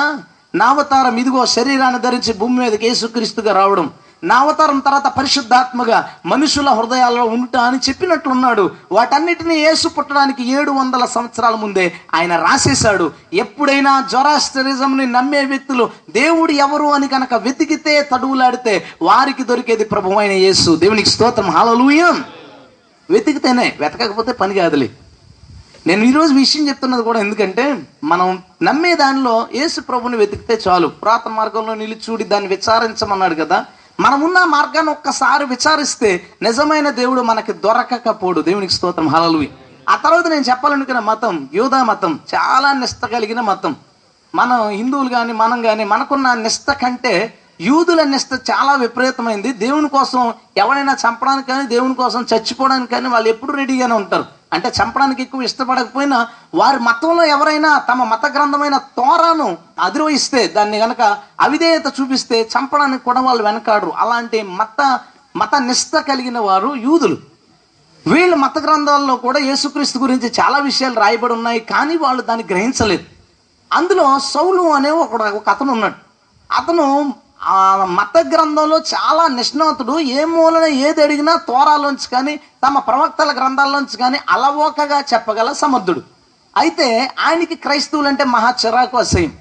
నా అవతారం ఇదిగో శరీరాన్ని ధరించి భూమి మీదకి యేసుక్రీస్తుగా రావడం, నా అవతారం తర్వాత పరిశుద్ధాత్మగా మనుషుల హృదయాల్లో ఉంటా అని చెప్పినట్లున్నాడు. వాటన్నిటిని యేసు పుట్టడానికి 700 సంవత్సరాల ముందే ఆయన రాసేశాడు. ఎప్పుడైనా జొరాస్టరిజంని నమ్మే వ్యక్తులు దేవుడు ఎవరు అని కనుక వెతికితే, తడువులాడితే వారికి దొరికేది ప్రభువైన యేసు. దేవునికి స్తోత్రం. హల్లెలూయా. వెతికితేనే, వెతకకపోతే పని కాదులే. నేను ఈరోజు విషయం చెప్తున్నది కూడా ఎందుకంటే, మనం నమ్మే దానిలో యేసు ప్రభుని వెతికితే చాలు. పురాతన మార్గంలో నిలిచి చూడి దాన్ని విచారించమన్నాడు కదా. మనమున్న మార్గాన్ని ఒక్కసారి విచారిస్తే నిజమైన దేవుడు మనకి దొరకకపోడు. దేవునికి స్తోత్రం. హల్లెలూయా. ఆ తర్వాత నేను చెప్పాలనుకున్న మతం యూదా మతం. చాలా నిష్ట కలిగిన మతం. మనం హిందువులు కానీ మనం కానీ మనకున్న నిష్ట కంటే యూదుల నిష్ట చాలా విపరీతమైంది. దేవుని కోసం ఎవరైనా చంపడానికి కానీ, దేవుని కోసం చచ్చిపోవడానికి కానీ వాళ్ళు ఎప్పుడు రెడీగానే ఉంటారు. అంటే చంపడానికి ఎక్కువ ఇష్టపడకపోయినా వారి మతంలో ఎవరైనా తమ మత గ్రంథమైన తోరాను అధిరోహిస్తే, దాన్ని గనక అవిధేయత చూపిస్తే చంపడానికి కూడా వాళ్ళు వెనకాడరు. అలాంటి మత నిష్ట కలిగిన వారు యూదులు. వీళ్ళ మత గ్రంథాల్లో కూడా యేసుక్రీస్తు గురించి చాలా విషయాలు రాయబడి ఉన్నాయి, కానీ వాళ్ళు దాన్ని గ్రహించలేదు. అందులో సౌలు అనే ఒక అతను ఉన్నాడు. అతను ఆ మత గ్రంథంలో చాలా నిష్ణాతుడు. ఏ మూలన ఏది అడిగినా తోరాలోంచి కానీ తమ ప్రవక్తల గ్రంథాల్లోంచి కానీ అలవోకగా చెప్పగల సమర్థుడు. అయితే ఆయనకి క్రైస్తవులు అంటే మహా చిరాకు, అసహ్యం.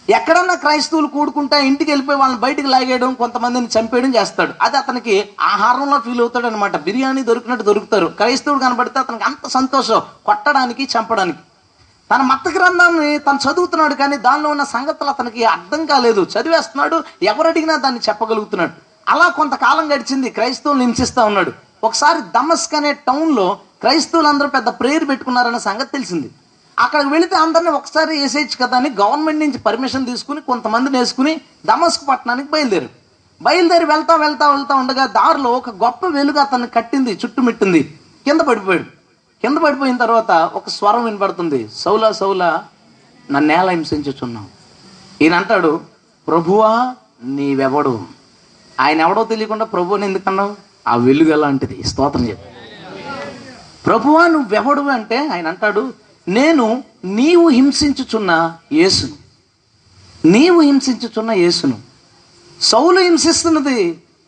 ఎక్కడన్నా క్రైస్తవులు కూడుకుంటే ఇంటికి వెళ్ళిపోయి వాళ్ళని బయటికి లాగేయడం, కొంతమందిని చంపేయడం చేస్తాడు. అది అతనికి ఆహారంలో ఫీల్ అవుతాడు అనమాట. బిర్యానీ దొరికినట్టు దొరుకుతారు. క్రైస్తవుడు కనబడితే అతనికి అంత సంతోషం, కొట్టడానికి, చంపడానికి. తన మత గ్రంథాన్ని తను చదువుతున్నాడు, కానీ దానిలో ఉన్న సంగతులు అతనికి అర్థం కాలేదు. చదివేస్తున్నాడు, ఎవరు అడిగినా దాన్ని చెప్పగలుగుతున్నాడు. అలా కొంతకాలం గడిచింది. క్రైస్తవులు హింసిస్తూ ఉన్నాడు. ఒకసారి దమస్క్ అనే టౌన్లో క్రైస్తవులందరూ పెద్ద ప్రేయర్ పెట్టుకున్నారన్న సంగతి తెలిసింది. అక్కడికి వెళితే అందరినీ ఒకసారి వేసేయచ్చు కదా అని గవర్నమెంట్ నుంచి పర్మిషన్ తీసుకుని కొంతమందిని వేసుకుని దమస్క్ పట్టణానికి బయలుదేరి వెళ్తా ఉండగా దారిలో ఒక గొప్ప వెలుగు అతన్ని కట్టింది, చుట్టుమిట్టింది. కింద పడిపోయిన తర్వాత ఒక స్వరం వినపడుతుంది, సౌలా సౌలా నన్ను ఎలా హింసించుచున్నావు. ఈయన అంటాడు, ప్రభువా నీవెవడు. ఆయన ఎవడో తెలియకుండా ప్రభువుని ఎందుకన్నావు? ఆ వెలుగు అలాంటిది. స్తోత్రం చెప్పు. ప్రభువా నువ్వెవడు అంటే ఆయన అంటాడు, నేను నీవు హింసించుచున్న యేసును. సౌలు హింసిస్తున్నది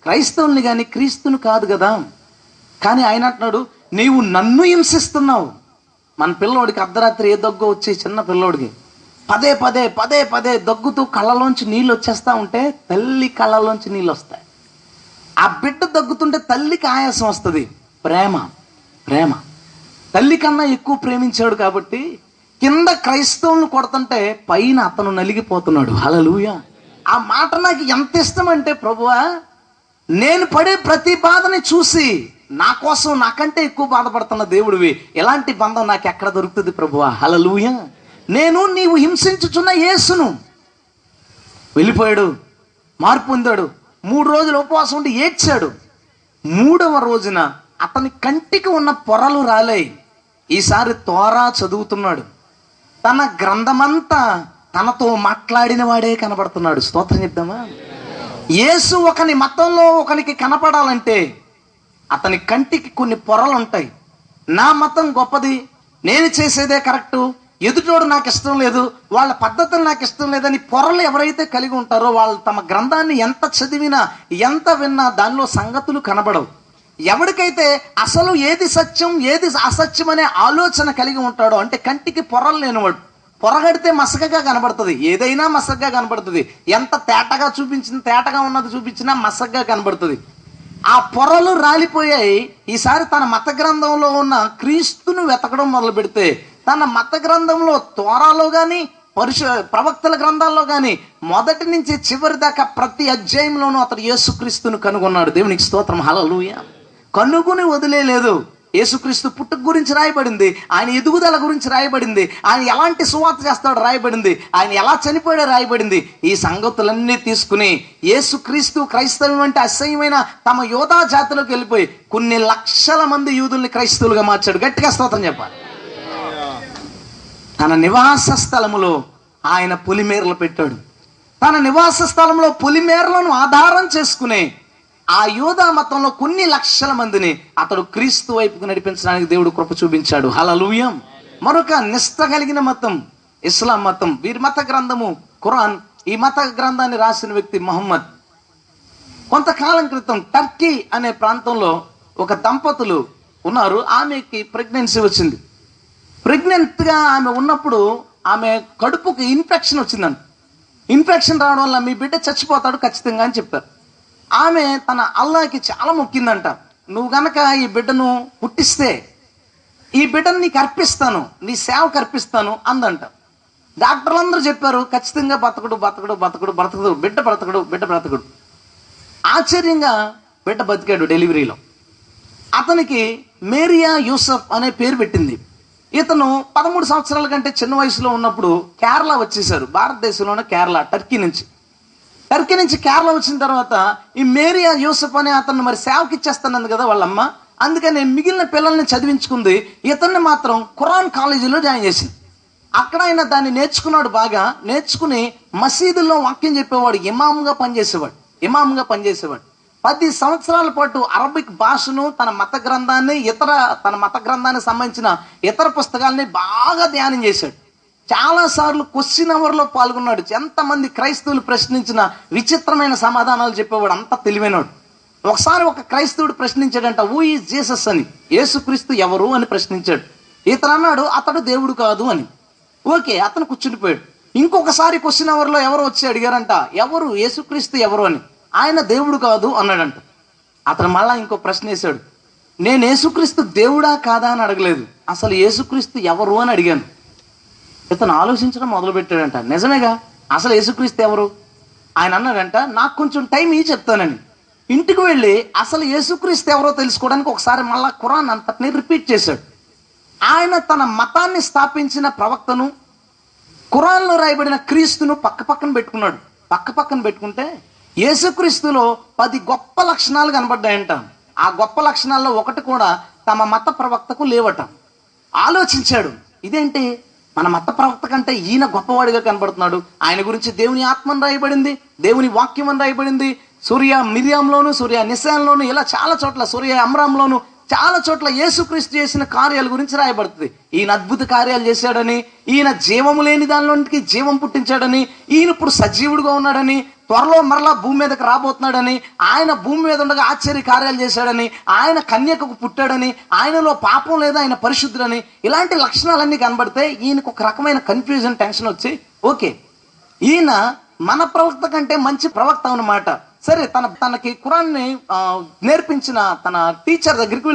క్రైస్తవుల్ని కానీ క్రీస్తుని కాదు కదా. కానీ ఆయన అంటున్నాడు, నీవు నన్ను హింసిస్తున్నావు. మన పిల్లోడికి అర్ధరాత్రి ఏ దగ్గు వచ్చి, చిన్న పిల్లోడికి పదే పదే దగ్గుతూ కళ్ళలోంచి నీళ్ళు వచ్చేస్తా ఉంటే తల్లి కళ్ళలోంచి నీళ్ళు వస్తాయి. ఆ బిడ్డ దగ్గుతుంటే తల్లికి ఆయాసం వస్తుంది. ప్రేమ తల్లి కన్నా ఎక్కువ ప్రేమించాడు కాబట్టి కింద క్రైస్తవులను కొడుతుంటే పైన అతను నలిగిపోతున్నాడు. హల్లెలూయా. ఆ మాట నాకు ఎంత ఇష్టం అంటే, ప్రభువా నేను పడే ప్రతి బాధని చూసి నా కోసం నాకంటే ఎక్కువ బాధపడుతున్న దేవుడివి, ఎలాంటి బంధం నాకు ఎక్కడ దొరుకుతుంది ప్రభువా? హల్లెలూయా. నేను నీవు హింసించుచున్న యేసును. వెళ్ళిపోయాడు, మార్పు పొందాడు. 3 రోజులు ఉపవాసం ఉండి ఏడ్చాడు. 3వ రోజున అతని కంటికి ఉన్న పొరలు రాలేయి. ఈసారి తోరా చదువుతున్నాడు. తన గ్రంథమంతా తనతో మాట్లాడిన వాడే కనబడుతున్నాడు. స్తోత్రం చెప్దామా? యేసు ఒకని మతంలో ఒకనికి కనపడాలంటే అతని కంటికి కొన్ని పొరలు ఉంటాయి. నా మతం గొప్పది, నేను చేసేదే కరెక్టు, ఎదుటోడు నాకు ఇష్టం లేదు, వాళ్ళ పద్ధతులు నాకు ఇష్టం లేదని పొరలు ఎవరైతే కలిగి ఉంటారో వాళ్ళు తమ గ్రంథాన్ని ఎంత చదివినా ఎంత విన్నా దానిలో సంగతులు కనబడవు. ఎవరికైతే అసలు ఏది సత్యం ఏది అసత్యం అనే ఆలోచన కలిగి ఉంటాడో, అంటే కంటికి పొరలు లేనివాడు, పొరగడితే మసకగా కనబడుతుంది, ఏదైనా మసకగా కనబడుతుంది. ఎంత తేటగా ఉన్నది చూపించినా మసకగా కనబడుతుంది. ఆ పొరలు రాలిపోయాయి. ఈసారి తన మత గ్రంథంలో ఉన్న క్రీస్తును వెతకడం మొదలు పెడితే తన మత గ్రంథంలో తోరాలో కానీ ప్రవక్తల గ్రంథాల్లో కానీ మొదటి నుంచి చివరి దాకా ప్రతి అధ్యాయంలోనూ అతడు యేసుక్రీస్తును కనుగొన్నాడు. దేవునికి స్తోత్రం. హల్లెలూయా. కనుగొని వదిలేదు. యేసుక్రీస్తు పుట్టుక గురించి రాయబడింది, ఆయన ఎదుగుదల గురించి రాయబడింది, ఆయన ఎలాంటి సువార్త చేస్తాడో రాయబడింది, ఆయన ఎలా చనిపోయాడో రాయబడింది. ఈ సంగతులన్నీ తీసుకుని యేసుక్రీస్తు క్రైస్తవం అంటే అసహ్యమైన తమ యోధా జాతిలోకి వెళ్ళిపోయి కొన్ని లక్షల మంది యూదుల్ని క్రైస్తవులుగా మార్చాడు. గట్టిగా స్తోత్రం చెప్పాలి. తన నివాస స్థలములో ఆయన పొలిమేరలు పెట్టాడు. తన నివాస స్థలంలో పొలిమేరలను ఆధారం చేసుకునే ఆ యూదా మతంలో కొన్ని లక్షల మందిని అతడు క్రీస్తు వైపుకు నడిపించడానికి దేవుడు కృప చూపించాడు. హల్లెలూయా. మరొక నిష్ఠ కలిగిన మతం ఇస్లాం మతం. వీరి మత గ్రంథము ఖురాన్. ఈ మత గ్రంథాన్ని రాసిన వ్యక్తి ముహమ్మద్. కొంతకాలం క్రితం టర్కీ అనే ప్రాంతంలో ఒక దంపతులు ఉన్నారు. ఆమెకి ప్రెగ్నెన్సీ వచ్చింది. ప్రెగ్నెంట్గా ఆమె ఉన్నప్పుడు ఆమె కడుపుకి ఇన్ఫెక్షన్ వచ్చిందంట. ఇన్ఫెక్షన్ రావడం వల్ల మీ బిడ్డ చచ్చిపోతాడు ఖచ్చితంగా అని చెప్పారు. ఆమె తన అల్లాకి చాలా మొక్కిందంట, నువ్వు గనక ఈ బిడ్డను పుట్టిస్తే ఈ బిడ్డను నీకు అర్పిస్తాను, నీ సేవకు అర్పిస్తాను అందంట. డాక్టర్లు అందరూ చెప్పారు ఖచ్చితంగా బ్రతకడు, బిడ్డ బ్రతకడు. ఆశ్చర్యంగా బిడ్డ బతికాడు. డెలివరీలో అతనికి మేరియా యూసఫ్ అనే పేరు పెట్టింది. ఇతను 13 సంవత్సరాల కంటే చిన్న వయసులో ఉన్నప్పుడు కేరళ వచ్చేసారు. భారతదేశంలోనే కేరళ, టర్కీ నుంచి కేరళ వచ్చిన తర్వాత ఈ మేరియా యూసఫ్ అనే అతను మరి సేవకి ఇచ్చేస్తానంది కదా వాళ్ళమ్మ. అందుకని మిగిలిన పిల్లల్ని చదివించుకుంది. ఇతన్ని మాత్రం ఖురాన్ కాలేజీలో జాయిన్ చేసింది. అక్కడ ఆయన దాన్ని నేర్చుకున్నాడు. బాగా నేర్చుకుని మసీదుల్లో వాక్యం చెప్పేవాడు, ఇమామ్గా పనిచేసేవాడు. 10 సంవత్సరాల పాటు అరబిక్ భాషను, తన మత గ్రంథానికి సంబంధించిన ఇతర పుస్తకాలని బాగా ధ్యానం చేశాడు. చాలాసార్లు క్వశ్చన్ అవర్లో పాల్గొన్నాడు. ఎంతమంది క్రైస్తవులు ప్రశ్నించిన విచిత్రమైన సమాధానాలు చెప్పేవాడు. అంత తెలివైనవాడు. ఒకసారి ఒక క్రైస్తవుడు ప్రశ్నించాడంట, హూ ఈజ్ జీసస్ అని, యేసుక్రీస్తు ఎవరు అని ప్రశ్నించాడు. ఇతను అన్నాడు అతడు దేవుడు కాదు అని. ఓకే, అతను కూర్చుండిపోయాడు. ఇంకొకసారి క్వశ్చన్ అవర్లో ఎవరు వచ్చి అడిగారంట, ఎవరు యేసుక్రీస్తు ఎవరు అని. ఆయన దేవుడు కాదు అన్నాడంట. అతను మళ్ళా ఇంకో ప్రశ్న వేశాడు, నేను యేసుక్రీస్తు దేవుడా కాదా అని అడగలేదు, అసలు యేసుక్రీస్తు ఎవరు అని అడిగాను. ఇతను ఆలోచించడం మొదలుపెట్టాడంట, నిజమేగా అసలు యేసుక్రీస్తు ఎవరు? ఆయన అన్నాడంట, నాకు కొంచెం టైం చెప్తానని. ఇంటికి వెళ్ళి అసలు యేసుక్రీస్తు ఎవరో తెలుసుకోవడానికి ఒకసారి మళ్ళా ఖురాన్ అంతటిని రిపీట్ చేశాడు. ఆయన తన మతాన్ని స్థాపించిన ప్రవక్తను, ఖురాన్లో రాయబడిన క్రీస్తును పక్కన పెట్టుకుంటే యేసుక్రీస్తులో 10 గొప్ప లక్షణాలు కనబడ్డాయంట. ఆ గొప్ప లక్షణాల్లో ఒకటి కూడా తమ మత ప్రవక్తకు లేవట. ఆలోచించాడు, ఇదేంటి మన మత ప్రవక్త కంటే ఈయన గొప్పవాడిగా కనబడుతున్నాడు. ఆయన గురించి దేవుని ఆత్మని రాయబడింది, దేవుని వాక్యం అని రాయబడింది. సూర్య మిరియాంలోను, సూర్య నిశాన్లోను, ఇలా చాలా చోట్ల, సూర్య అమ్రాంలోను చాలా చోట్ల యేసుక్రీస్తు చేసిన కార్యాల గురించి రాయబడుతుంది. ఈయన అద్భుత కార్యాలు చేశాడని, ఈయన జీవము లేని దానిలోనికి జీవం పుట్టించాడని, ఈయన ఇప్పుడు సజీవుడుగా ఉన్నాడని, త్వరలో మరలా భూమి మీదకి రాబోతున్నాడని, ఆయన భూమి మీద ఉండగా ఆశ్చర్య కార్యాలు చేశాడని, ఆయన కన్యకకు పుట్టాడని, ఆయనలో పాపం లేదా, ఆయన పరిశుద్ధుడని, ఇలాంటి లక్షణాలన్నీ కనబడితే ఈయనకు ఒక రకమైన కన్ఫ్యూజన్, టెన్షన్ వచ్చి, ఓకే ఈయన మన ప్రవక్త కంటే మంచి ప్రవక్త అన్నమాట. సరే, తనకి ఖురాన్ని నేర్పించిన తన టీచర్ దగ్గరికి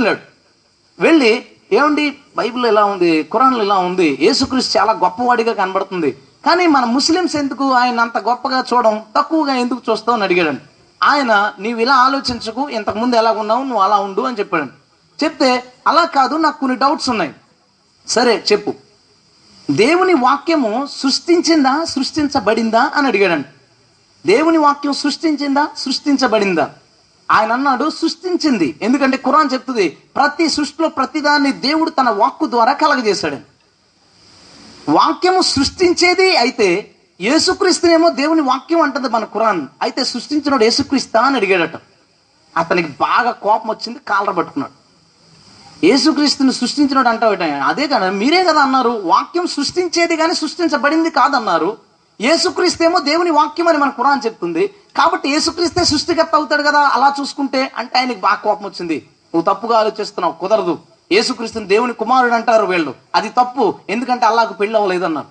వెళ్ళి ఏమండి బైబిల్ ఇలా ఉంది, ఖురాన్లో ఇలా ఉంది, యేసుక్రీస్తు చాలా గొప్పవాడిగా కనబడుతుంది, కానీ మన ముస్లిమ్స్ ఎందుకు ఆయన అంత గొప్పగా చూడడం, తక్కువగా ఎందుకు చూస్తామని అడిగాడండి. ఆయన నీవు ఇలా ఆలోచించకు, ఇంతకుముందు ఎలా ఉన్నావు నువ్వు అలా ఉండు అని చెప్పాడు. చెప్తే అలా కాదు, నాకు కొన్ని డౌట్స్ ఉన్నాయి. సరే చెప్పు. దేవుని వాక్యము సృష్టించిందా సృష్టించబడిందా అని అడిగాడంట. దేవుని వాక్యం సృష్టించిందా సృష్టించబడిందా? ఆయన అన్నాడు సృష్టించింది. ఎందుకంటే ఖురాన్ చెప్తుంది ప్రతి సృష్టిలో ప్రతిదాన్ని దేవుడు తన వాక్కు ద్వారా కలగజేశాడు. వాక్యము సృష్టించేది అయితే యేసుక్రీస్తునేమో దేవుని వాక్యం అంటది మన ఖురాన్. అయితే సృష్టించినోడు యేసుక్రీస్తా అని అడిగాడట. అతనికి బాగా కోపం వచ్చింది, కాలర పట్టుకున్నాడు. యేసుక్రీస్తుని సృష్టించినోడు అంటావు, అదే కదా మీరే కదా అన్నారు, వాక్యం సృష్టించేది కానీ సృష్టించబడింది కాదన్నారు. యేసుక్రీస్తు ఏమో దేవుని వాక్యం అని మన ఖురాన్ చెప్తుంది. కాబట్టి యేసుక్రీస్తే సృష్టికర్త అవుతాడు కదా అలా చూసుకుంటే అంటే ఆయనకి బాగా కోపం వచ్చింది. నువ్వు తప్పుగా ఆలోచిస్తున్నావు, కుదరదు. యేసుక్రీస్తుని దేవుని కుమారుడు అంటారు వీళ్ళు, అది తప్పు, ఎందుకంటే అల్లాకు పెళ్ళి అవ్వలేదన్నారు.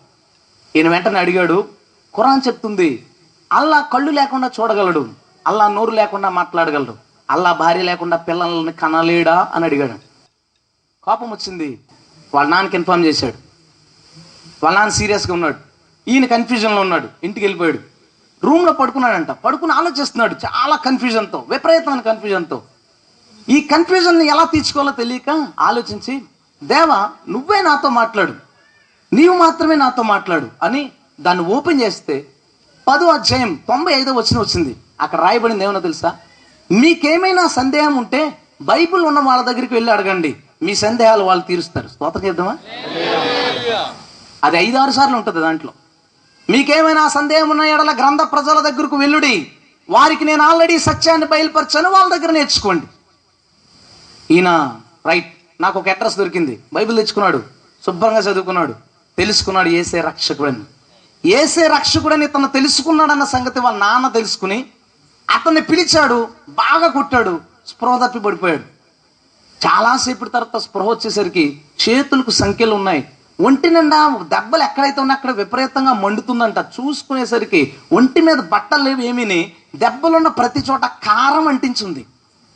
ఈయన వెంటనే అడిగాడు, ఖురాన్ చెప్తుంది అల్లా కళ్ళు లేకుండా చూడగలడు, అల్లా నోరు లేకుండా మాట్లాడగలడు, అల్లా భార్య లేకుండా పిల్లల్ని కనలేడా అని అడిగాడు. కోపం వచ్చింది. వాళ్ళ నాన్నకి ఇన్ఫార్మ్ చేశాడు. వాళ్ళ నాన్న సీరియస్గా ఉన్నాడు, ఈయన కన్ఫ్యూజన్లో ఉన్నాడు. ఇంటికి వెళ్ళిపోయాడు, రూమ్లో పడుకున్నాడంట. పడుకుని ఆలోచిస్తున్నాడు చాలా కన్ఫ్యూజన్తో, విపరీతమైన కన్ఫ్యూజన్తో. ఈ కన్ఫ్యూజన్ని ఎలా తీర్చుకోవాలో తెలియక ఆలోచించి, దేవా నువ్వే నాతో మాట్లాడు, నీవు మాత్రమే నాతో మాట్లాడు అని దాన్ని ఓపెన్ చేస్తే 10వ అధ్యాయం 95వ వచనం వచ్చింది. అక్కడ రాయబడింది ఏమన్నా తెలుసా? మీకేమైనా సందేహం ఉంటే బైబిల్ ఉన్న వాళ్ళ దగ్గరికి వెళ్ళి అడగండి, మీ సందేహాలు వాళ్ళు తీరుస్తారు. స్తోత్రం చేద్దామా? అది 5-6 సార్లు ఉంటుంది దాంట్లో. మీకేమైనా సందేహం ఉన్న ఎడల గ్రంథ ప్రజల దగ్గరకు వెళ్ళుడి, వారికి నేను ఆల్రెడీ సత్యాన్ని బయలుపరచాను, వాళ్ళ దగ్గర నేర్చుకోండి. ఈయన రైట్, నాకు ఒక అడ్రస్ దొరికింది. బైబిల్ తెచ్చుకున్నాడు, శుభ్రంగా చదువుకున్నాడు, తెలుసుకున్నాడు యేసే రక్షకుడని. యేసే రక్షకుడని తను తెలుసుకున్నాడన్న సంగతి వాళ్ళ నాన్న తెలుసుకుని అతన్ని పిలిచాడు, బాగా కొట్టాడు, స్పృహ తప్పి పడిపోయాడు. చాలాసేపటి తర్వాత స్పృహ వచ్చేసరికి చేతులకు సంఖ్యలు ఉన్నాయి, ఒంటి నిండా దెబ్బలు ఎక్కడైతే ఉన్నా అక్కడ విపరీతంగా మండుతుందంట. చూసుకునేసరికి ఒంటి మీద బట్టలు లేవు ఏమీని, దెబ్బలున్న ప్రతి చోట కారం అంటించింది,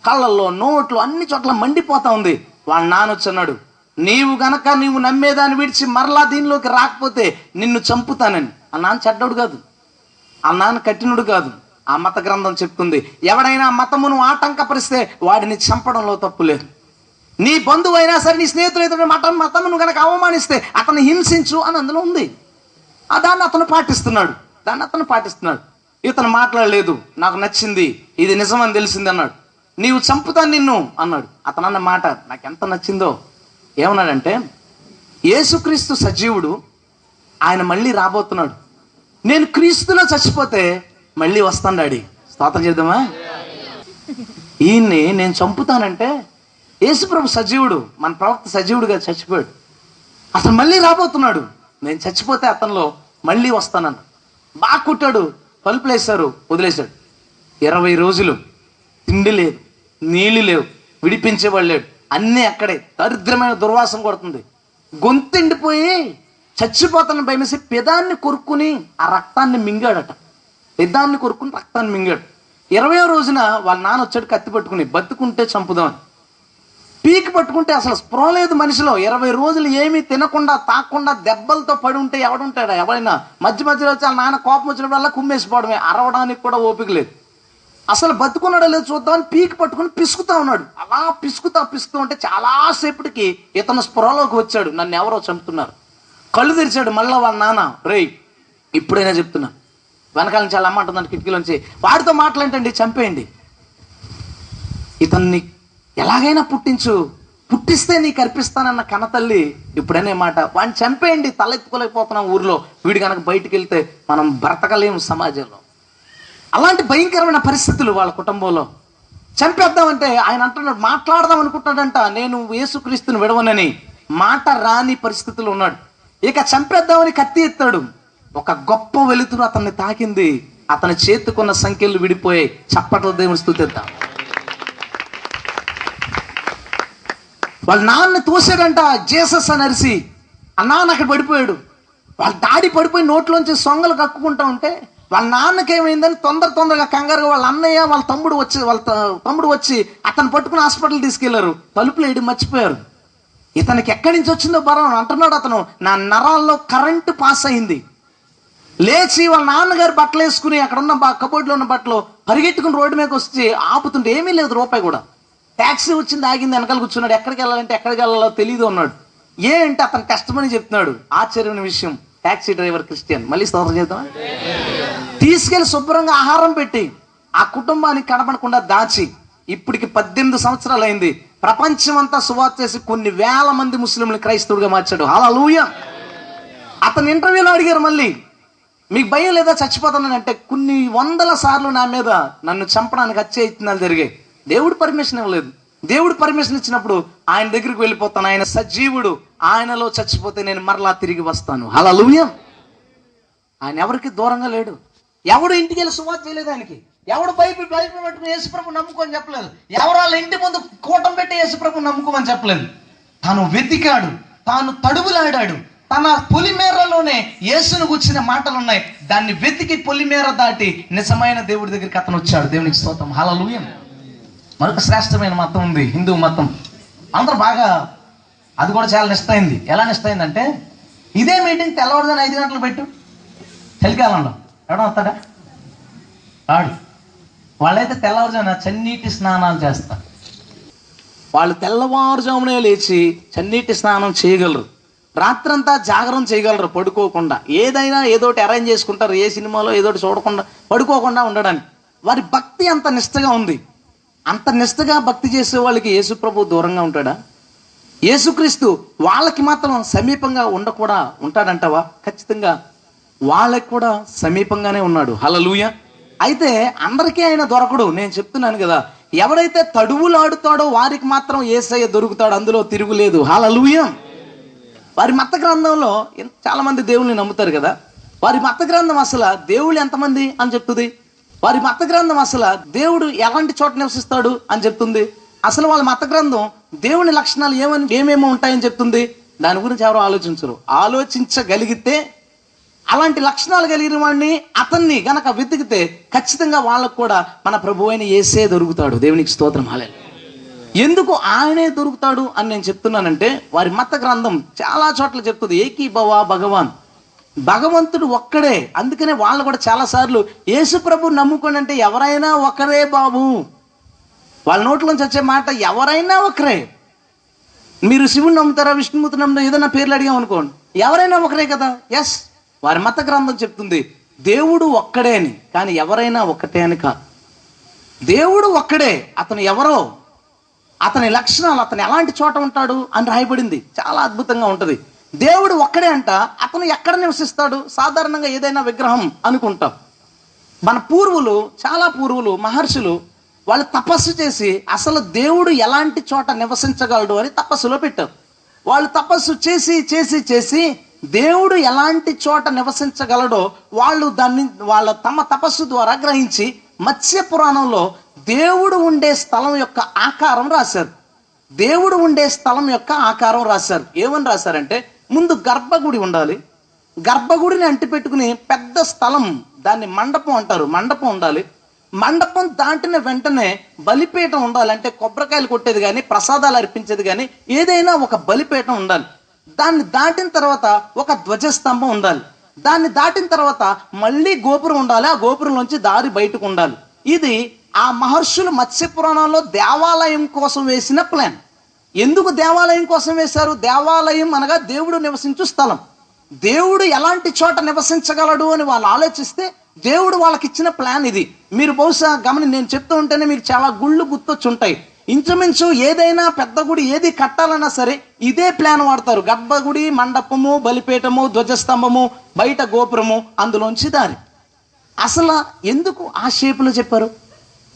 కళ్ళల్లో నోట్లు అన్ని చోట్ల మండిపోతా ఉంది. వాళ్ళ నాన్న వచ్చన్నాడు, నీవు గనక నీవు నమ్మేదాన్ని విడిచి మరలా దీనిలోకి రాకపోతే నిన్ను చంపుతానని. ఆ నాన్న చెడ్డోడు కాదు, ఆ నాన్న కఠినుడు కాదు. ఆ మత గ్రంథం చెప్తుంది ఎవడైనా మతమును ఆటంకపరిస్తే వాడిని చంపడంలో తప్పు లేదు. నీ బంధువు అయినా సరే, నీ స్నేహితులు మతమును కనుక అవమానిస్తే అతన్ని హింసించు అని అందులో ఉంది. దాన్ని అతను పాటిస్తున్నాడు. ఇతను మాట్లాడలేదు, నాకు నచ్చింది, ఇది నిజమని తెలిసింది అన్నాడు. నీవు చంపుతాను నిన్ను అన్నాడు. అతను అన్న మాట నాకు ఎంత నచ్చిందో. ఏమన్నాడంటే, యేసుక్రీస్తు సజీవుడు, ఆయన మళ్ళీ రాబోతున్నాడు, నేను క్రీస్తులో చచ్చిపోతే మళ్ళీ వస్తాను డాడీ. స్తోత్రం చేద్దామా? ఈయన్ని నేను చంపుతానంటే యేసుప్రభు సజీవుడు, మన ప్రవక్త సజీవుడుగా చచ్చిపోయాడు, అతను మళ్ళీ రాబోతున్నాడు, నేను చచ్చిపోతే అతనిలో మళ్ళీ వస్తానన్న. బాగా కుట్టాడు, తలుపులు వేశారు, వదిలేశాడు. 20 రోజులు తిండి లేదు, నీళ్ళు లేవు, విడిపించేవాళ్ళు లేడు, అన్నీ అక్కడే. దరిద్రమైన దుర్వాసన కొడుతుంది, గొంతెండిపోయి చచ్చిపోతాను భయమేసి పెదాన్ని కొరుక్కుని ఆ రక్తాన్ని మింగాడట. పెదాన్ని కొరుక్కుని రక్తాన్ని మింగాడు. 20వ రోజున వాళ్ళ నాన్న వచ్చాడు, కత్తి పట్టుకుని, బతుకుంటే చంపుదామని. పీకి పట్టుకుంటే అసలు స్పృహ లేదు మనిషిలో. 20 రోజులు ఏమీ తినకుండా తాకుండా దెబ్బలతో పడి ఉంటే ఎవడుంటాడా? ఎవరైనా మధ్యలో వచ్చి వాళ్ళ నాన్న కోపం వచ్చినప్పుడల్లా కుమ్మేసిపోవడమే, అరవడానికి కూడా ఓపిక లేదు. అసలు బతుకున్నాడో లేదు చూద్దామని పీకి పట్టుకుని పిసుకుతా ఉన్నాడు. అలా పిసుకుతూ ఉంటే చాలాసేపటికి ఇతను స్పృహలోకి వచ్చాడు, నన్ను ఎవరో చంపుతున్నారు. కళ్ళు తెరిచాడు. మళ్ళీ వాళ్ళ నాన్న, రేయ్ ఇప్పుడైనా చెప్తున్నా, వెనకాల నుంచి చాలా అమ్మ అంటుందంటే కిటికీలోంచి, వాడితో మాట్లాడండి, చంపేయండి, ఇతన్ని ఎలాగైనా పుట్టిస్తే నీకు అర్పిస్తానన్న కన్నతల్లి ఇప్పుడనే మాట, వాడిని చంపేయండి, తలెత్తుకోలేకపోతున్నాం ఊర్లో, వీడు కనుక బయటికి వెళ్తే మనం బ్రతకలేము సమాజంలో. అలాంటి భయంకరమైన పరిస్థితులు వాళ్ళ కుటుంబంలో. చంపేద్దామంటే ఆయన అంటున్నాడు, మాట్లాడదాం అనుకుంటున్నాడంట, నేను యేసుక్రీస్తుని విడవనని. మాట రాని పరిస్థితులు ఉన్నాడు. ఇక చంపేద్దామని కత్తి ఎత్తాడు. ఒక గొప్ప వెలుతురు అతన్ని తాకింది, అతని చేతుకున్న సంఖ్యలు విడిపోయాయి. చప్పట్ల దేవుని స్తుతిద్దాం. వాళ్ళ నాన్న తోసాడంట, జీసస్ అని అరిసి. ఆ నాన్న అక్కడ పడిపోయాడు. వాళ్ళ డాడీ పడిపోయి నోట్లోంచి సొంగలు కక్కుకుంటా ఉంటే వాళ్ళ నాన్నకి ఏమైందని తొందరగా కంగారుగా వాళ్ళ అన్నయ్య వాళ్ళ తమ్ముడు వచ్చి అతను పట్టుకుని హాస్పిటల్ తీసుకెళ్లారు. తలుపులు వేయడం మర్చిపోయారు. ఇతనికి ఎక్కడి నుంచి వచ్చిందో బరం అంటున్నాడు అతను, నా నరాల్లో కరెంటు పాస్ అయింది. లేచి వాళ్ళ నాన్నగారు బట్టలు వేసుకుని అక్కడ ఉన్న కబోర్డ్లో ఉన్న బట్టలు పరిగెట్టుకుని రోడ్డు మీదకి వచ్చి ఆపుతుంటే ఏమీ లేదు, రూపాయి కూడా. ట్యాక్సీ వచ్చింది, ఆగింది, వెనకాల కూర్చున్నాడు. ఎక్కడికి వెళ్ళాలంటే ఎక్కడికి వెళ్ళాలో తెలియదు అన్నాడు. అంటే అతను కష్టమని చెప్తున్నాడు. ఆశ్చర్యమైన విషయం, ట్యాక్సీ డ్రైవర్ క్రిస్టియన్. మళ్ళీ స్తోత్రం చేద్దాం. తీసుకెళ్లి శుభ్రంగా ఆహారం పెట్టి ఆ కుటుంబానికి కనపడకుండా దాచి ఇప్పటికి 18 సంవత్సరాలు అయింది. ప్రపంచం అంతా సువార్త చేసి కొన్ని వేల మంది ముస్లింలు క్రైస్తవుడిగా మార్చాడు. హల్లెలూయా. అతను ఇంటర్వ్యూలో అడిగారు, మళ్ళీ మీకు భయం లేదా చచ్చిపోతానంటే, కొన్ని వందల సార్లు నా మీద నన్ను చంపడానికి హత్య యత్నాలు జరిగాయి. దేవుడు పర్మిషన్ ఇవ్వలేదు. దేవుడు పర్మిషన్ ఇచ్చినప్పుడు ఆయన దగ్గరికి వెళ్ళిపోతాను. ఆయన సజీవుడు, ఆయనలో చచ్చిపోతే నేను మరలా తిరిగి వస్తాను. హల్లెలూయా. ఆయన ఎవరికి దూరంగా లేడు. ఎవడు ఇంటికి వెళ్ళి సువార్త చేయలేదు ఆయనకి. ఎవడు బైబిల్ పట్టుకుని యేసుప్రభు నమ్ముకోని చెప్పలేదు. ఎవరు వాళ్ళ ఇంటి ముందు కూటం పెట్టి యేసుప్రభు నమ్ముకోమని చెప్పలేదు. తాను వెతికాడు, తాను తడువులాడాడు. తన పొలిమేరలోనే యేసును గుర్చిన మాటలు ఉన్నాయి. దాన్ని వెతికి పొలిమేర దాటి నిజమైన దేవుడి దగ్గరికి అతను వచ్చాడు. దేవునికి స్తోత్రం. హల్లెలూయా. మరొక శ్రేష్టమైన మతం ఉంది, హిందూ మతం. అందరూ బాగా, అది కూడా చాలా నిష్టమైంది. ఎలా నిష్టమైందంటే, ఇదే మీటింగ్ తెల్లవారుజామున 5 గంటలు పెట్టు, చలికాలంలో ఎవడం వస్తాడా? ఆడు. వాళ్ళైతే తెల్లవారుజామున చన్నీటి స్నానాలు చేస్తారు. వాళ్ళు తెల్లవారుజామునే లేచి చన్నీటి స్నానం చేయగలరు. రాత్రంతా జాగరణ చేయగలరు పడుకోకుండా. ఏదైనా ఏదోటి అరేంజ్ చేసుకుంటారు, ఏ సినిమాలో ఏదోటి చూడకుండా పడుకోకుండా ఉండడానికి. వారి భక్తి అంత నిష్టగా ఉంది. అంత నిష్టగా భక్తి చేసే వాళ్ళకి యేసుప్రభు దూరంగా ఉంటాడా? యేసుక్రీస్తు వాళ్ళకి మాత్రం సమీపంగా ఉంటాడంటావా? ఖచ్చితంగా వాళ్ళకి కూడా సమీపంగానే ఉన్నాడు. హల్లెలూయా. అయితే అందరికీ ఆయన దొరకడు. నేను చెప్తున్నాను కదా, ఎవరైతే తడువులాడుతాడో వారికి మాత్రం యేసయ్య దొరుకుతాడు. అందులో తిరుగులేదు. హల్లెలూయా. వారి మత గ్రంథంలో చాలా మంది దేవుళ్ళని నమ్ముతారు కదా. వారి మత గ్రంథం అసలు దేవుళ్ళు ఎంతమంది అని చెప్తుంది. వారి మత గ్రంథం అసలు దేవుడు ఎలాంటి చోట నివసిస్తాడు అని చెప్తుంది. అసలు వాళ్ళ మత గ్రంథం దేవుని లక్షణాలు ఏమేమో ఉంటాయని చెప్తుంది. దాని గురించి ఎవరు ఆలోచించరు. ఆలోచించగలిగితే, అలాంటి లక్షణాలు కలిగిన వాడిని అతన్ని గనక వెతికితే ఖచ్చితంగా వాళ్ళకు కూడా మన ప్రభు అయిన యేసే దొరుకుతాడు. దేవునికి స్తోత్రం. హల్లెలూయా. ఎందుకు ఆయనే దొరుకుతాడు అని నేను చెప్తున్నానంటే, వారి మత గ్రంథం చాలా చోట్ల చెప్తుంది ఏకీభవ భగవాన్, భగవంతుడు ఒక్కడే. అందుకనే వాళ్ళు కూడా చాలా సార్లు యేసు ప్రభు నమ్ముకోండి అంటే ఎవరైనా ఒకరే బాబు. వాళ్ళ నోట్లోంచి వచ్చే మాట ఎవరైనా ఒకరే. మీరు శివుని నమ్ముతారా, విష్ణుమూర్తి నమ్ముతారా, ఏదైనా పేర్లు అడిగాం అనుకోండి, ఎవరైనా ఒకరే కదా. ఎస్, వారి మత గ్రంథం చెప్తుంది దేవుడు ఒక్కడే అని. కానీ ఎవరైనా ఒకటే అని కాదు. దేవుడు ఒక్కడే, అతను ఎవరో, అతని లక్షణాలు, అతను ఎలాంటి చోట ఉంటాడు అని రాయబడింది. చాలా అద్భుతంగా ఉంటుంది. దేవుడు ఒక్కడే అంట. అతను ఎక్కడ నివసిస్తాడు? సాధారణంగా ఏదైనా విగ్రహం అనుకుంటాం. మన పూర్వులు, చాలా పూర్వులు, మహర్షులు వాళ్ళు తపస్సు చేసి అసలు దేవుడు ఎలాంటి చోట నివసించగలడు అని తపస్సులో పెట్టారు. వాళ్ళు తపస్సు చేసి చేసి చేసి దేవుడు ఎలాంటి చోట నివసించగలడో వాళ్ళు దాన్ని తమ తపస్సు ద్వారా గ్రహించి మత్స్య పురాణంలో దేవుడు ఉండే స్థలం యొక్క ఆకారం రాశారు. దేవుడు ఉండే స్థలం యొక్క ఆకారం రాశారు. ఏమని రాశారంటే, ముందు గర్భగుడి ఉండాలి. గర్భగుడిని అంటిపెట్టుకుని పెద్ద స్థలం, దాన్ని మండపం అంటారు, మండపం ఉండాలి. మండపం దాటిన వెంటనే బలిపీఠం ఉండాలి. అంటే కొబ్బరికాయలు కొట్టేది కానీ, ప్రసాదాలు అర్పించేది కానీ, ఏదైనా ఒక బలిపీఠం ఉండాలి. దాన్ని దాటిన తర్వాత ఒక ధ్వజస్తంభం ఉండాలి. దాన్ని దాటిన తర్వాత మళ్ళీ గోపురం ఉండాలి. ఆ గోపురంలోంచి దారి బయటకు ఉండాలి. ఇది ఆ మహర్షులు మత్స్య పురాణంలో దేవాలయం కోసం వేసిన ప్లాన్. ఎందుకు దేవాలయం కోసం వేశారు? దేవాలయం అనగా దేవుడు నివసించు స్థలం. దేవుడు ఎలాంటి చోట నివసించగలడు అని వాళ్ళు ఆలోచిస్తే దేవుడు వాళ్ళకి ఇచ్చిన ప్లాన్ ఇది. మీరు బహుశా నేను చెప్తూ ఉంటేనే మీకు చాలా గుళ్ళు గుర్తొచ్చుంటాయి. ఇంచుమించు ఏదైనా పెద్ద గుడి ఏది కట్టాలన్నా సరే ఇదే ప్లాన్ వాడతారు. గర్భగుడి, మండపము, బలిపీఠము, ధ్వజస్తంభము, బయట గోపురము, అందులోంచి దారి. అసలు ఎందుకు ఆ షేపులో చెప్పారు?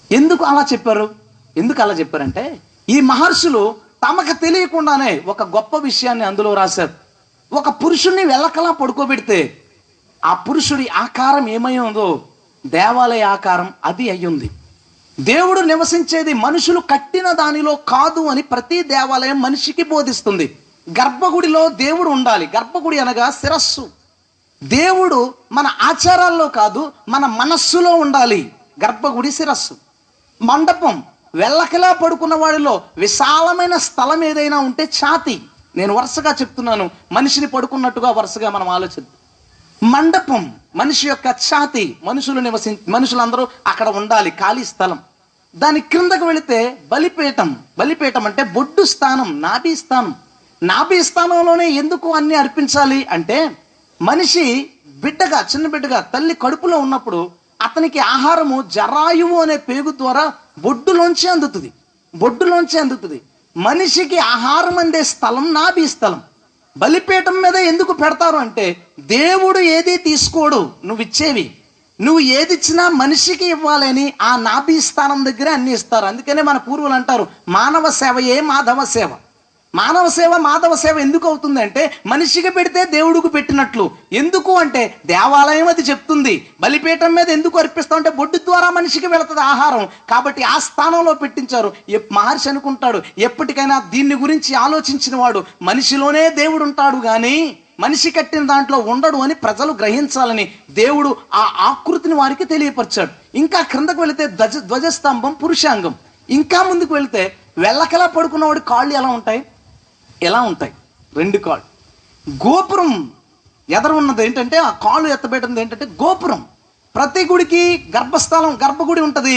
ఎందుకు అలా చెప్పారు? ఎందుకు అలా చెప్పారంటే, ఈ మహర్షులు తమకు తెలియకుండానే ఒక గొప్ప విషయాన్ని అందులో రాశారు. ఒక పురుషుణ్ణి వెల్లకలా పడుకోబెడితే ఆ పురుషుడి ఆకారం ఏమై ఉందో దేవాలయ ఆకారం అది అయ్యింది. దేవుడు నివసించేది మనుషులు కట్టిన దానిలో కాదు అని ప్రతి దేవాలయం మనిషికి బోధిస్తుంది. గర్భగుడిలో దేవుడు ఉండాలి. గర్భగుడి అనగా శిరస్సు. దేవుడు మన ఆచారాల్లో కాదు, మన మనస్సులో ఉండాలి. గర్భగుడి శిరస్సు. మండపం, వెల్లకలా పడుకున్న వాడిలో విశాలమైన స్థలం ఏదైనా ఉంటే ఛాతీ. నేను వరుసగా చెప్తున్నాను, మనిషిని పడుకున్నట్టుగా వరుసగా మనం ఆలోచిద్దాం. మండపం మనిషి యొక్క ఛాతి, మనుషులందరూ అక్కడ ఉండాలి, ఖాళీ స్థలం. దాని క్రిందకు వెళితే బలిపీఠం. బలిపీఠం అంటే బొడ్డు స్థానం, నాభి స్థానం. నాభి స్థానంలోనే ఎందుకు అన్ని అర్పించాలి అంటే, మనిషి బిడ్డగా, చిన్న బిడ్డగా తల్లి కడుపులో ఉన్నప్పుడు అతనికి ఆహారము జరాయువు అనే పేగు ద్వారా బొడ్డులోంచి అందుతుంది. మనిషికి ఆహారం అందే స్థలం నాభి స్థలం. బలిపీఠం మీద ఎందుకు పెడతారు అంటే, దేవుడు ఏది తీసుకోడు, నువ్వు ఇచ్చేవి. నువ్వు ఏది ఇచ్చినా మనిషికి ఇవ్వాలని ఆ నాభి స్థానం దగ్గరే అన్ని ఇస్తారు. అందుకనే మన పూర్వులు అంటారు, మానవ సేవయే మాధవ సేవ. మానవ సేవ మాధవ సేవ ఎందుకు అవుతుంది అంటే, మనిషికి పెడితే దేవుడికి పెట్టినట్లు. ఎందుకు అంటే దేవాలయం అది చెప్తుంది. బలిపీఠం మీద ఎందుకు అర్పిస్తాం అంటే, బొడ్డు ద్వారా మనిషికి వెళుతుంది ఆహారం. కాబట్టి ఆ స్థానంలో పెట్టించారు. మహర్షి అనుకుంటాడు, ఎప్పటికైనా దీన్ని గురించి ఆలోచించిన వాడు మనిషిలోనే దేవుడు ఉంటాడు కానీ మనిషి కట్టిన దాంట్లో ఉండడు అని ప్రజలు గ్రహించాలని దేవుడు ఆ ఆకృతిని వారికి తెలియపరిచాడు. ఇంకా క్రిందకు వెళితే ధ్వజస్తంభం పురుషాంగం. ఇంకా ముందుకు వెళితే వెళ్ళకలా పడుకున్నవాడి కాళ్ళు ఎలా ఉంటాయి? 2 కాళ్ళు. గోపురం ఎదరు ఉన్నది ఏంటంటే, ఆ కాళ్ళు ఎత్తబెట్టింది ఏంటంటే గోపురం. ప్రతి గుడికి గర్భగుడి ఉంటుంది,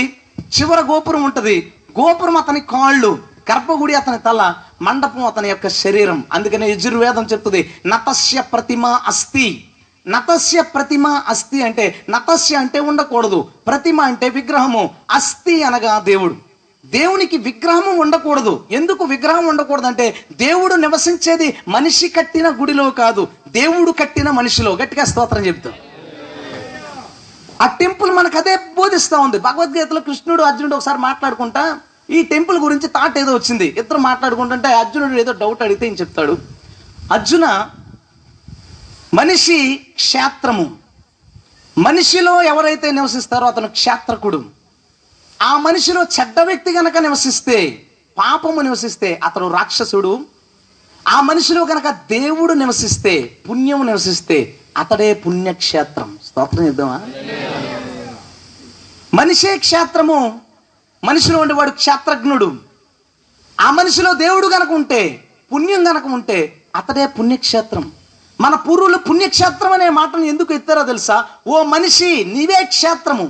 చివర గోపురం ఉంటుంది. గోపురం అతని కాళ్ళు, గర్భగుడి అతని తల, మండపం అతని యొక్క శరీరం. అందుకనే యజుర్వేదం చెప్తుంది, నతస్య ప్రతిమ అస్తి. నతస్య ప్రతిమ అస్తి అంటే, నతస్య అంటే ఉండకూడదు, ప్రతిమ అంటే విగ్రహము, అస్తి అనగా దేవుడు. దేవునికి విగ్రహం ఉండకూడదు. ఎందుకు విగ్రహం ఉండకూడదు అంటే, దేవుడు నివసించేది మనిషి కట్టిన గుడిలో కాదు, దేవుడు కట్టిన మనిషిలో. గట్టిగా స్తోత్రం చెప్తాం. ఆ టెంపుల్ మనకు అదే బోధిస్తూ ఉంది. భగవద్గీతలో కృష్ణుడు అర్జునుడు ఒకసారి మాట్లాడుకుంటా ఈ టెంపుల్ గురించి థాట్ ఏదో వచ్చింది. ఇద్దరు మాట్లాడుకుంటుంటే అర్జునుడు ఏదో డౌట్ అడిగితే ఏం చెప్తాడు, అర్జున, మనిషి క్షేత్రము, మనిషిలో ఎవరైతే నివసిస్తారో అతను క్షేత్రకుడు. ఆ మనిషిలో చెడ్డ వ్యక్తి గనక నివసిస్తే, పాపము నివసిస్తే అతడు రాక్షసుడు. ఆ మనిషిలో గనక దేవుడు నివసిస్తే, పుణ్యము నివసిస్తే అతడే పుణ్యక్షేత్రం. స్తోత్రం చేద్దామా? మనిషే క్షేత్రము, మనిషిలో ఉండేవాడు క్షేత్రజ్ఞుడు. ఆ మనిషిలో దేవుడు గనక ఉంటే, పుణ్యం గనక ఉంటే అతడే పుణ్యక్షేత్రం. మన పూర్వులు పుణ్యక్షేత్రం అనే మాటను ఎందుకు ఎత్తారో తెలుసా? ఓ మనిషి, నీవే క్షేత్రము.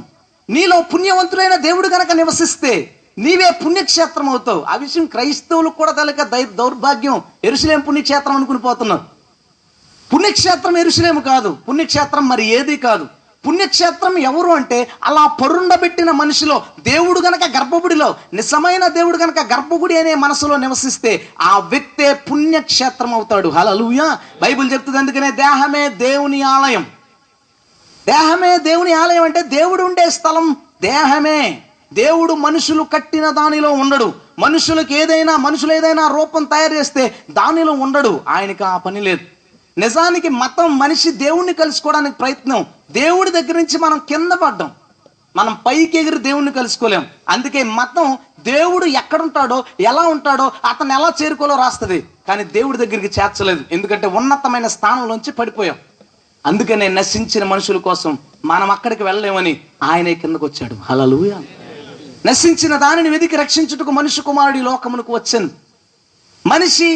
నీలో పుణ్యవంతుడైన దేవుడు గనక నివసిస్తే నీవే పుణ్యక్షేత్రం అవుతావు. ఆ విషయం క్రైస్తవులకు కూడా తెలియక దౌర్భాగ్యం, యెరూషలేము పుణ్యక్షేత్రం అనుకుని పోతున్నారు. పుణ్యక్షేత్రం యెరూషలేము కాదు, పుణ్యక్షేత్రం మరి ఏది కాదు. పుణ్యక్షేత్రం ఎవరు అంటే, అలా పరుండబెట్టిన మనిషిలో దేవుడు గనక గర్భగుడిలో, నిజమైన దేవుడు గనక గర్భగుడి అనే మనసులో నివసిస్తే ఆ వ్యక్తే పుణ్యక్షేత్రం అవుతాడు. హల్లెలూయా. బైబిల్ చెప్తుంది, అందుకనే దేహమే దేవుని ఆలయం. దేహమే దేవుని ఆలయం అంటే దేవుడు ఉండే స్థలం దేహమే. దేవుడు మనుషులు కట్టిన దానిలో ఉండడు. మనుషులు ఏదైనా రూపం తయారు చేస్తే దానిలో ఉండడు. ఆయనకి ఆ పని లేదు. నిజానికి మతం మనిషి దేవుణ్ణి కలుసుకోవడానికి ప్రయత్నం. దేవుడి దగ్గర నుంచి మనం కింద పడ్డాం, మనం పైకి ఎగిరి దేవుణ్ణి కలుసుకోలేం. అందుకే మతం దేవుడు ఎక్కడుంటాడో, ఎలా ఉంటాడో, అతను ఎలా చేరుకోలో రాస్తుంది, కానీ దేవుడి దగ్గరికి చేర్చలేదు. ఎందుకంటే ఉన్నతమైన స్థానంలోంచి పడిపోయాం. అందుకనే నశించిన మనుషుల కోసం మనం అక్కడికి వెళ్ళలేమని ఆయనే కిందకు వచ్చాడు. హల్లెలూయా. నశించిన దానిని వెతికి రక్షించుటకు మనిషి కుమారుడి లోకమునకు వచ్చాను. మనిషి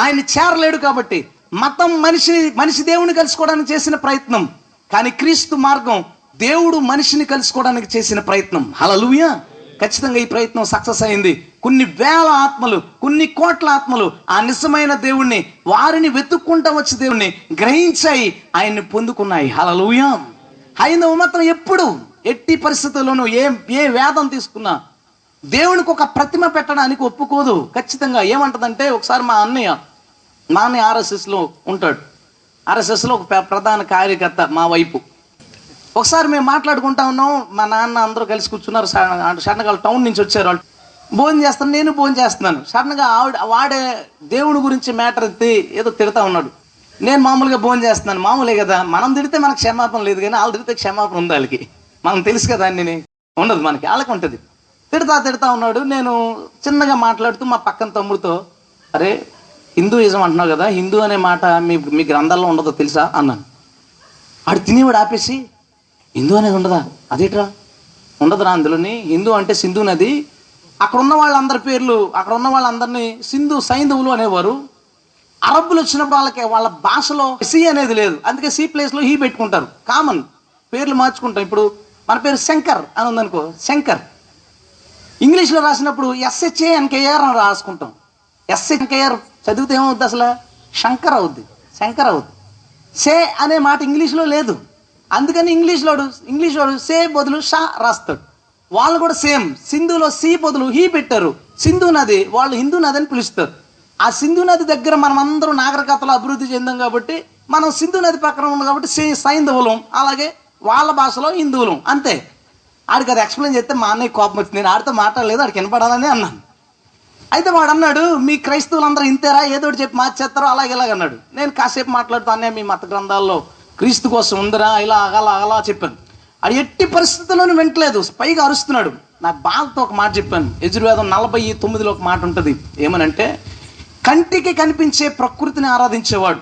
ఆయన్ని చేరలేడు కాబట్టి మతం మనిషి దేవుని కలుసుకోవడానికి చేసిన ప్రయత్నం, కానీ క్రీస్తు మార్గం దేవుడు మనిషిని కలుసుకోవడానికి చేసిన ప్రయత్నం. హల్లెలూయా. ఖచ్చితంగా ఈ ప్రయత్నం సక్సెస్ అయింది. కొన్ని వేల ఆత్మలు, కొన్ని కోట్ల ఆత్మలు ఆ నిజమైన దేవుణ్ణి, వారిని వెతుక్కుంటా వచ్చి దేవుణ్ణి గ్రహించాయి, ఆయన్ని పొందుకున్నాయి. హల్లెలూయా. హైందవ మతం ఎప్పుడు ఎట్టి పరిస్థితుల్లోనూ ఏ వేదం తీసుకున్నా దేవునికి ఒక ప్రతిమ పెట్టడానికి ఒప్పుకోదు. ఖచ్చితంగా ఏమంటదంటే, ఒకసారి మా అన్నయ్య ఆర్ఎస్ఎస్లో ఉంటాడు. ఆర్ఎస్ఎస్లో ఒక ప్రధాన కార్యకర్త మా వైపు. ఒకసారి మేము మాట్లాడుకుంటా ఉన్నాం, మా నాన్న అందరూ కలిసి కూర్చున్నారు. సడన్గా టౌన్ నుంచి వచ్చారు. వాళ్ళు భోజనం చేస్తాను, నేను భోజనం చేస్తున్నాను. సడన్గా వాడే దేవుడి గురించి మ్యాటర్ ఎత్తి ఏదో తిడతా ఉన్నాడు. నేను మామూలుగా భోజనం చేస్తున్నాను. మామూలే కదా, మనం తిడితే మనకు క్షమాపణ లేదు, కానీ వాళ్ళు తిడితే క్షమాపణ ఉంది వాళ్ళకి. మనం తెలుసు కదా, అన్ని ఉండదు మనకి, వాళ్ళకి ఉంటుంది. తిడతా ఉన్నాడు. నేను చిన్నగా మాట్లాడుతూ మా పక్కన తమ్ముడితో, అరే హిందూయిజం అంటున్నావు కదా, హిందూ అనే మాట మీ గ్రంథాల్లో ఉండదో తెలుసా అన్నాను. ఆడు తినేవాడు ఆపేసి, హిందూ అనేది ఉండదా? అదేట్రా ఉండదురా, అందులోని హిందూ అంటే సింధు నది, అక్కడ ఉన్న వాళ్ళందరి పేర్లు, అక్కడ ఉన్న వాళ్ళందరినీ సైంధవులు అనేవారు. అరబ్బులు వచ్చినప్పుడు వాళ్ళ భాషలో సి అనేది లేదు, అందుకే సి ప్లేస్లో హీ పెట్టుకుంటారు. కామన్ పేర్లు మార్చుకుంటాం. ఇప్పుడు మన పేరు శంకర్ అని ఉందనుకో, శంకర్. ఇంగ్లీష్లో రాసినప్పుడు SHANKR అని రాసుకుంటాం. SHANKR చదివితే ఏమవుద్ది? అసలు శంకర్ అవుద్ది, శంకర్ అవుద్ది. సే అనే మాట ఇంగ్లీష్లో లేదు, అందుకని ఇంగ్లీష్ వాడు సే బదులు షా రాస్తాడు. వాళ్ళు కూడా సేమ్, సింధులో సి బదులు హీ పెట్టారు. సింధు నది వాళ్ళు హిందూ నది అని పిలుస్తారు. ఆ సింధు నది దగ్గర మనం అందరం నాగరికతలో అభివృద్ధి చెందాం కాబట్టి మనం సింధు నది పక్కన ఉంది కాబట్టి సైంధవులం, అలాగే వాళ్ళ భాషలో హిందువులం, అంతే. ఆడికి అది ఎక్స్ప్లెయిన్ చేస్తే మా అన్నయ్య కోపం వచ్చింది. నేను ఆడితో మాట్లాడలేదు, ఆడికి వినపడాలని అన్నాను. అయితే వాడు అన్నాడు, మీ క్రైస్తవులందరూ ఇంతేరా, ఏదో ఒకటి చెప్పి మార్చేస్తారో ఇలాగన్నాడు. నేను కాసేపు మాట్లాడుతూ అన్నయ్య మీ మత గ్రంథాల్లో క్రీస్తు కోసం ఉందిరా, ఇలా అలా చెప్పాను. అది ఎట్టి పరిస్థితుల్లోనూ వింటలేదు, పైగా అరుస్తున్నాడు. నాకు బాధతో ఒక మాట చెప్పాను. యజుర్వేదం 49లో ఒక మాట ఉంటుంది, ఏమనంటే కంటికి కనిపించే ప్రకృతిని ఆరాధించేవాడు,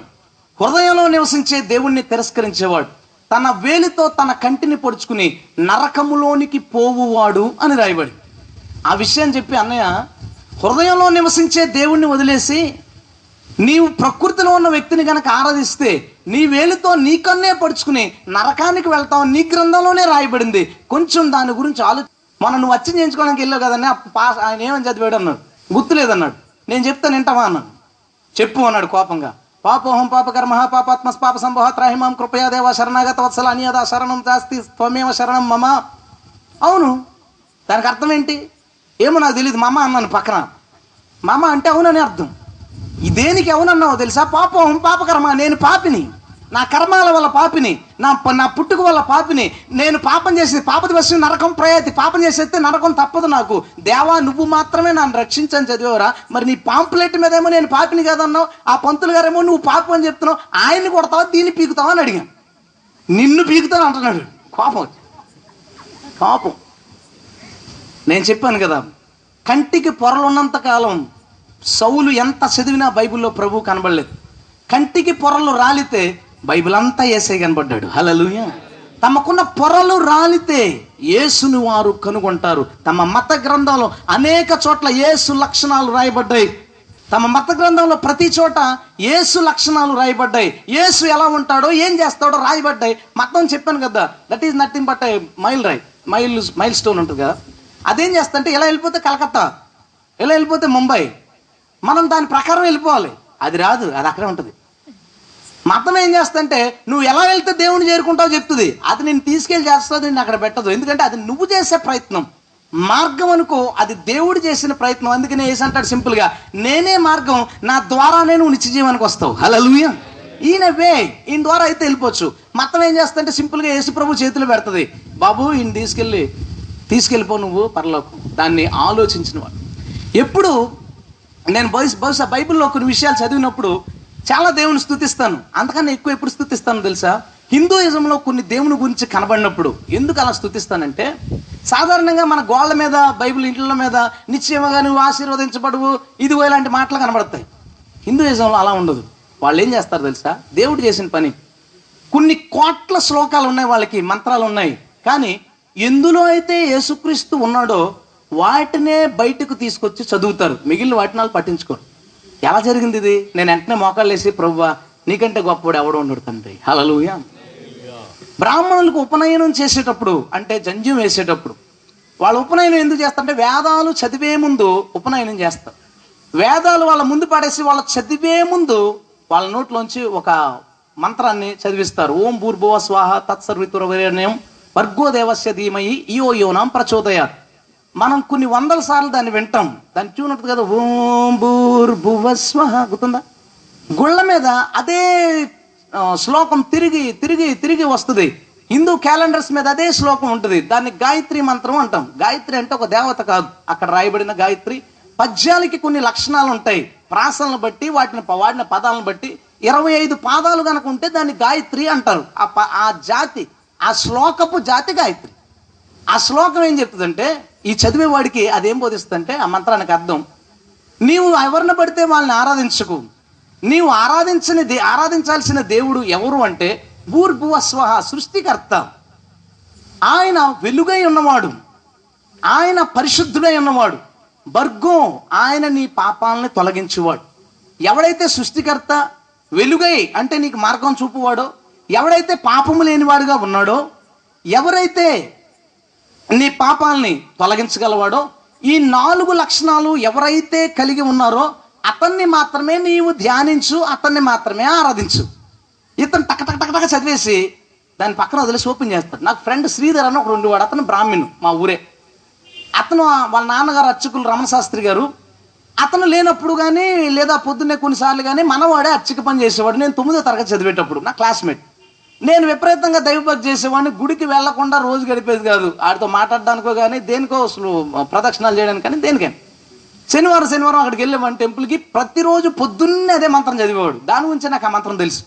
హృదయంలో నివసించే దేవుణ్ణి తిరస్కరించేవాడు, తన వేలితో తన కంటిని పొడుచుకుని నరకములోనికి పోవువాడు అని రాయబడి. ఆ విషయం చెప్పి అన్నయ్య, హృదయంలో నివసించే దేవుణ్ణి వదిలేసి నీవు ప్రకృతిలో ఉన్న వ్యక్తిని కనుక ఆరాధిస్తే నీ వేలితో నీ కన్నే పడుచుకుని నరకానికి వెళ్తావు, నీ గ్రంథంలోనే రాయబడింది, కొంచెం దాని గురించి మనం నువ్వు వచ్చి చేయించుకోవడానికి వెళ్ళావు కదన్నా, ఆయన ఏమని చదివాడు అన్నాడు, గుర్తులేదన్నాడు. నేను చెప్తాను వింటావా అన్నాను. చెప్పు అన్నాడు కోపంగా. పాపోహం పాపకర్మ పాపాత్మ పాప సంభవ త్రాహిమాం కృపయా దేవ శరణాగత వత్సల అనియదా శరణం జాస్తి త్వమేవ శరణం మమ. అవును, దానికి అర్థం ఏంటి ఏమో నాకు తెలియదు. మమ అన్నాను పక్కన. మమ అంటే అవునని అర్థం. దేనికి అవునన్నావు తెలుసా? పాపం పాపకర్మ, నేను పాపిని, నా కర్మాల వల్ల పాపిని, నా పుట్టుక వల్ల పాపిని, నేను పాపం చేసేది పాపది వచ్చి నరకం ప్రయాతి, పాపం చేసేస్తే నరకం తప్పదు నాకు. దేవా నువ్వు మాత్రమే నన్ను రక్షించని చదివేవరా? మరి నీ పాంప్లెట్ మీద ఏమో నేను పాపిని కదన్నావు, ఆ పంతులు గారేమో నువ్వు పాపం అని చెప్తున్నావు, ఆయన్ని కొడతావా దీన్ని పీకుతావా అని అడిగాను. నిన్ను పీకుతాను అంటున్నాడు. కోపం. నేను చెప్పాను కదా, కంటికి పొరలు ఉన్నంత కాలం సౌలు ఎంత చదివినా బైబిల్లో ప్రభు కనబడలేదు. కంటికి పొరలు రాలితే బైబిల్ అంతా యేసే కనబడ్డాడు. హల్లెలూయా. తమకున్న పొరలు రాలితే యేసుని వారు కనుగొంటారు. తమ మత గ్రంథంలో అనేక చోట్ల యేసు లక్షణాలు రాయబడ్డాయి. తమ మత గ్రంథంలో ప్రతి చోట యేసు లక్షణాలు రాయబడ్డాయి. యేసు ఎలా ఉంటాడో ఏం చేస్తాడో రాయబడ్డాయి. మతం చెప్పాను కదా, that is nothing but mile stone ఉంటుంది కదా. అదేం చేస్తంటే ఎలా వెళ్ళిపోతే కలకత్తా, ఎలా వెళ్ళిపోతే ముంబై, మనం దాని ప్రకారం వెళ్ళిపోవాలి. అది రాదు, అది అక్కడే ఉంటుంది. మతం ఏం చేస్తంటే నువ్వు ఎలా వెళ్తే దేవుని చేరుకుంటావో చెప్తుంది, అది నేను తీసుకెళ్ళి చేస్తుంది, నేను అక్కడ పెట్టదు. ఎందుకంటే అది నువ్వు చేసే ప్రయత్నం. మార్గం అనుకో, అది దేవుడు చేసిన ప్రయత్నం. అందుకనే యేసు అంటాడు సింపుల్గా, నేనే మార్గం, నా ద్వారానే నువ్వు నిత్య జీవానికి వస్తావు. హల్లెలూయా. ఈయన ఈయన ద్వారా అయితే వెళ్ళిపోవచ్చు. మతం ఏం చేస్తుంటే సింపుల్గా యేసు ప్రభు చేతిలో పెడుతుంది, బాబు ఈయన తీసుకెళ్ళిపో నువ్వు పరలోకం. దాన్ని ఆలోచించిన వాడు. ఎప్పుడు నేను బహుశా బైబిల్లో కొన్ని విషయాలు చదివినప్పుడు చాలా దేవుని స్తుతిస్తాను. అంతకన్నా ఎక్కువ ఎప్పుడు స్తుతిస్తాను తెలుసా? హిందూయిజంలో కొన్ని దేవుని గురించి కనబడినప్పుడు. ఎందుకు అలా స్తుతిస్తానంటే, సాధారణంగా మన గోళ్ళ మీద బైబిల్ ఇంట్ల మీద నిశ్చయముగా నువ్వు ఆశీర్వదించబడువు, ఇదిగో ఇలాంటి మాటలు కనబడతాయి. హిందూయిజంలో అలా ఉండదు. వాళ్ళు ఏం చేస్తారు తెలుసా? దేవుడు చేసిన పని. కొన్ని కోట్ల శ్లోకాలు ఉన్నాయి, వాళ్ళకి మంత్రాలు ఉన్నాయి, కానీ ఎందులో అయితే యేసుక్రీస్తు ఉన్నాడో వాటినే బయటకు తీసుకొచ్చి చదువుతారు, మిగిలిన వాటిని వాళ్ళు పట్టించుకోరు. ఎలా జరిగింది ఇది? నేను వెంటనే మోకాళ్ళు వేసి, ప్రభువా నీకంటే గొప్పవాడు ఎవడో ఉన్నాడు తండ్రి. హల్లెలూయా. బ్రాహ్మణులకు ఉపనయనం చేసేటప్పుడు, అంటే జంధ్యం వేసేటప్పుడు, వాళ్ళ ఉపనయనం ఎందుకు చేస్తారంటే వేదాలు చదివే ముందు ఉపనయనం చేస్తారు. వేదాలు వాళ్ళ ముందు పడేసి వాళ్ళ చదివే ముందు వాళ్ళ నోట్లోంచి ఒక మంత్రాన్ని చదివిస్తారు. ఓం భూర్భువ స్వాహ తత్సర్వితుర్వరేణ్యం భర్గో దేవస్య ధీమహి ధియో యోనాం ప్రచోదయాత్. మనం కొన్ని వందల సార్లు దాన్ని వింటాం. దాన్ని ట్యూన్ ఉంటుంది కదా, ఓం భూర్భువ స్వహ, గుర్తుందా? గుళ్ళ మీద అదే శ్లోకం తిరిగి తిరిగి తిరిగి వస్తుంది. హిందూ క్యాలెండర్స్ మీద అదే శ్లోకం ఉంటుంది. దాన్ని గాయత్రి మంత్రం అంటాం. గాయత్రి అంటే ఒక దేవత కాదు, అక్కడ రాయబడిన గాయత్రి. పద్యాలకి కొన్ని లక్షణాలు ఉంటాయి, ప్రాసలను బట్టి వాడిన పదాలను బట్టి. 25 పాదాలు కనుక ఉంటే దాన్ని గాయత్రి అంటారు. ఆ జాతి, ఆ శ్లోకపు జాతి గాయత్రి. ఆ శ్లోకం ఏం చెప్తుందంటే, ఈ చదివేవాడికి అదేం బోధిస్తుందంటే, ఆ మంత్రానికి అర్థం, నీవు ఎవరిని పడితే వాళ్ళని ఆరాధించకు, నీవు ఆరాధించాల్సిన దేవుడు ఎవరు అంటే భూర్భువ స్వహ, సృష్టికర్త. ఆయన వెలుగై ఉన్నవాడు, ఆయన పరిశుద్ధుడై ఉన్నవాడు. భర్గో, ఆయన నీ పాపాలని తొలగించేవాడు. ఎవడైతే సృష్టికర్త, వెలుగై అంటే నీకు మార్గం చూపువాడో, ఎవడైతే పాపము లేనివాడుగా ఉన్నాడో, ఎవరైతే నీ పాపాలని తొలగించగలవాడో, ఈ 4 లక్షణాలు ఎవరైతే కలిగి ఉన్నారో అతన్ని మాత్రమే నీవు ధ్యానించు, అతన్ని మాత్రమే ఆరాధించు. ఇతను టక టక టక టక చదివేసి దాని పక్కన వదిలేసి ఓపెన్ చేస్తాడు. నాకు ఫ్రెండ్ శ్రీధర్ అని ఒకడు ఉండేవాడు. అతను బ్రాహ్మణు, మా ఊరే. అతను వాళ్ళ నాన్నగారు అర్చకులు రమణ శాస్త్రి గారు. అతను లేనప్పుడు కానీ లేదా పొద్దున్నే కొన్నిసార్లు కానీ మనవాడే అర్చక పని చేసేవాడు. నేను 9వ తరగతి చదివేటప్పుడు నా క్లాస్మేట్. నేను విపరీతంగా దైవభక్తి చేసేవాడిని. గుడికి వెళ్లకుండా రోజు గడిపేది కాదు. ఆడితో మాట్లాడడానికో కానీ దేనికో అసలు ప్రదక్షిణాలు చేయడానికి కానీ దేనికని. శనివారం అక్కడికి వెళ్ళేవాడిని టెంపుల్కి. ప్రతిరోజు పొద్దున్నే అదే మంత్రం చదివేవాడు. దాని గురించి నాకు ఆ మంత్రం తెలుసు.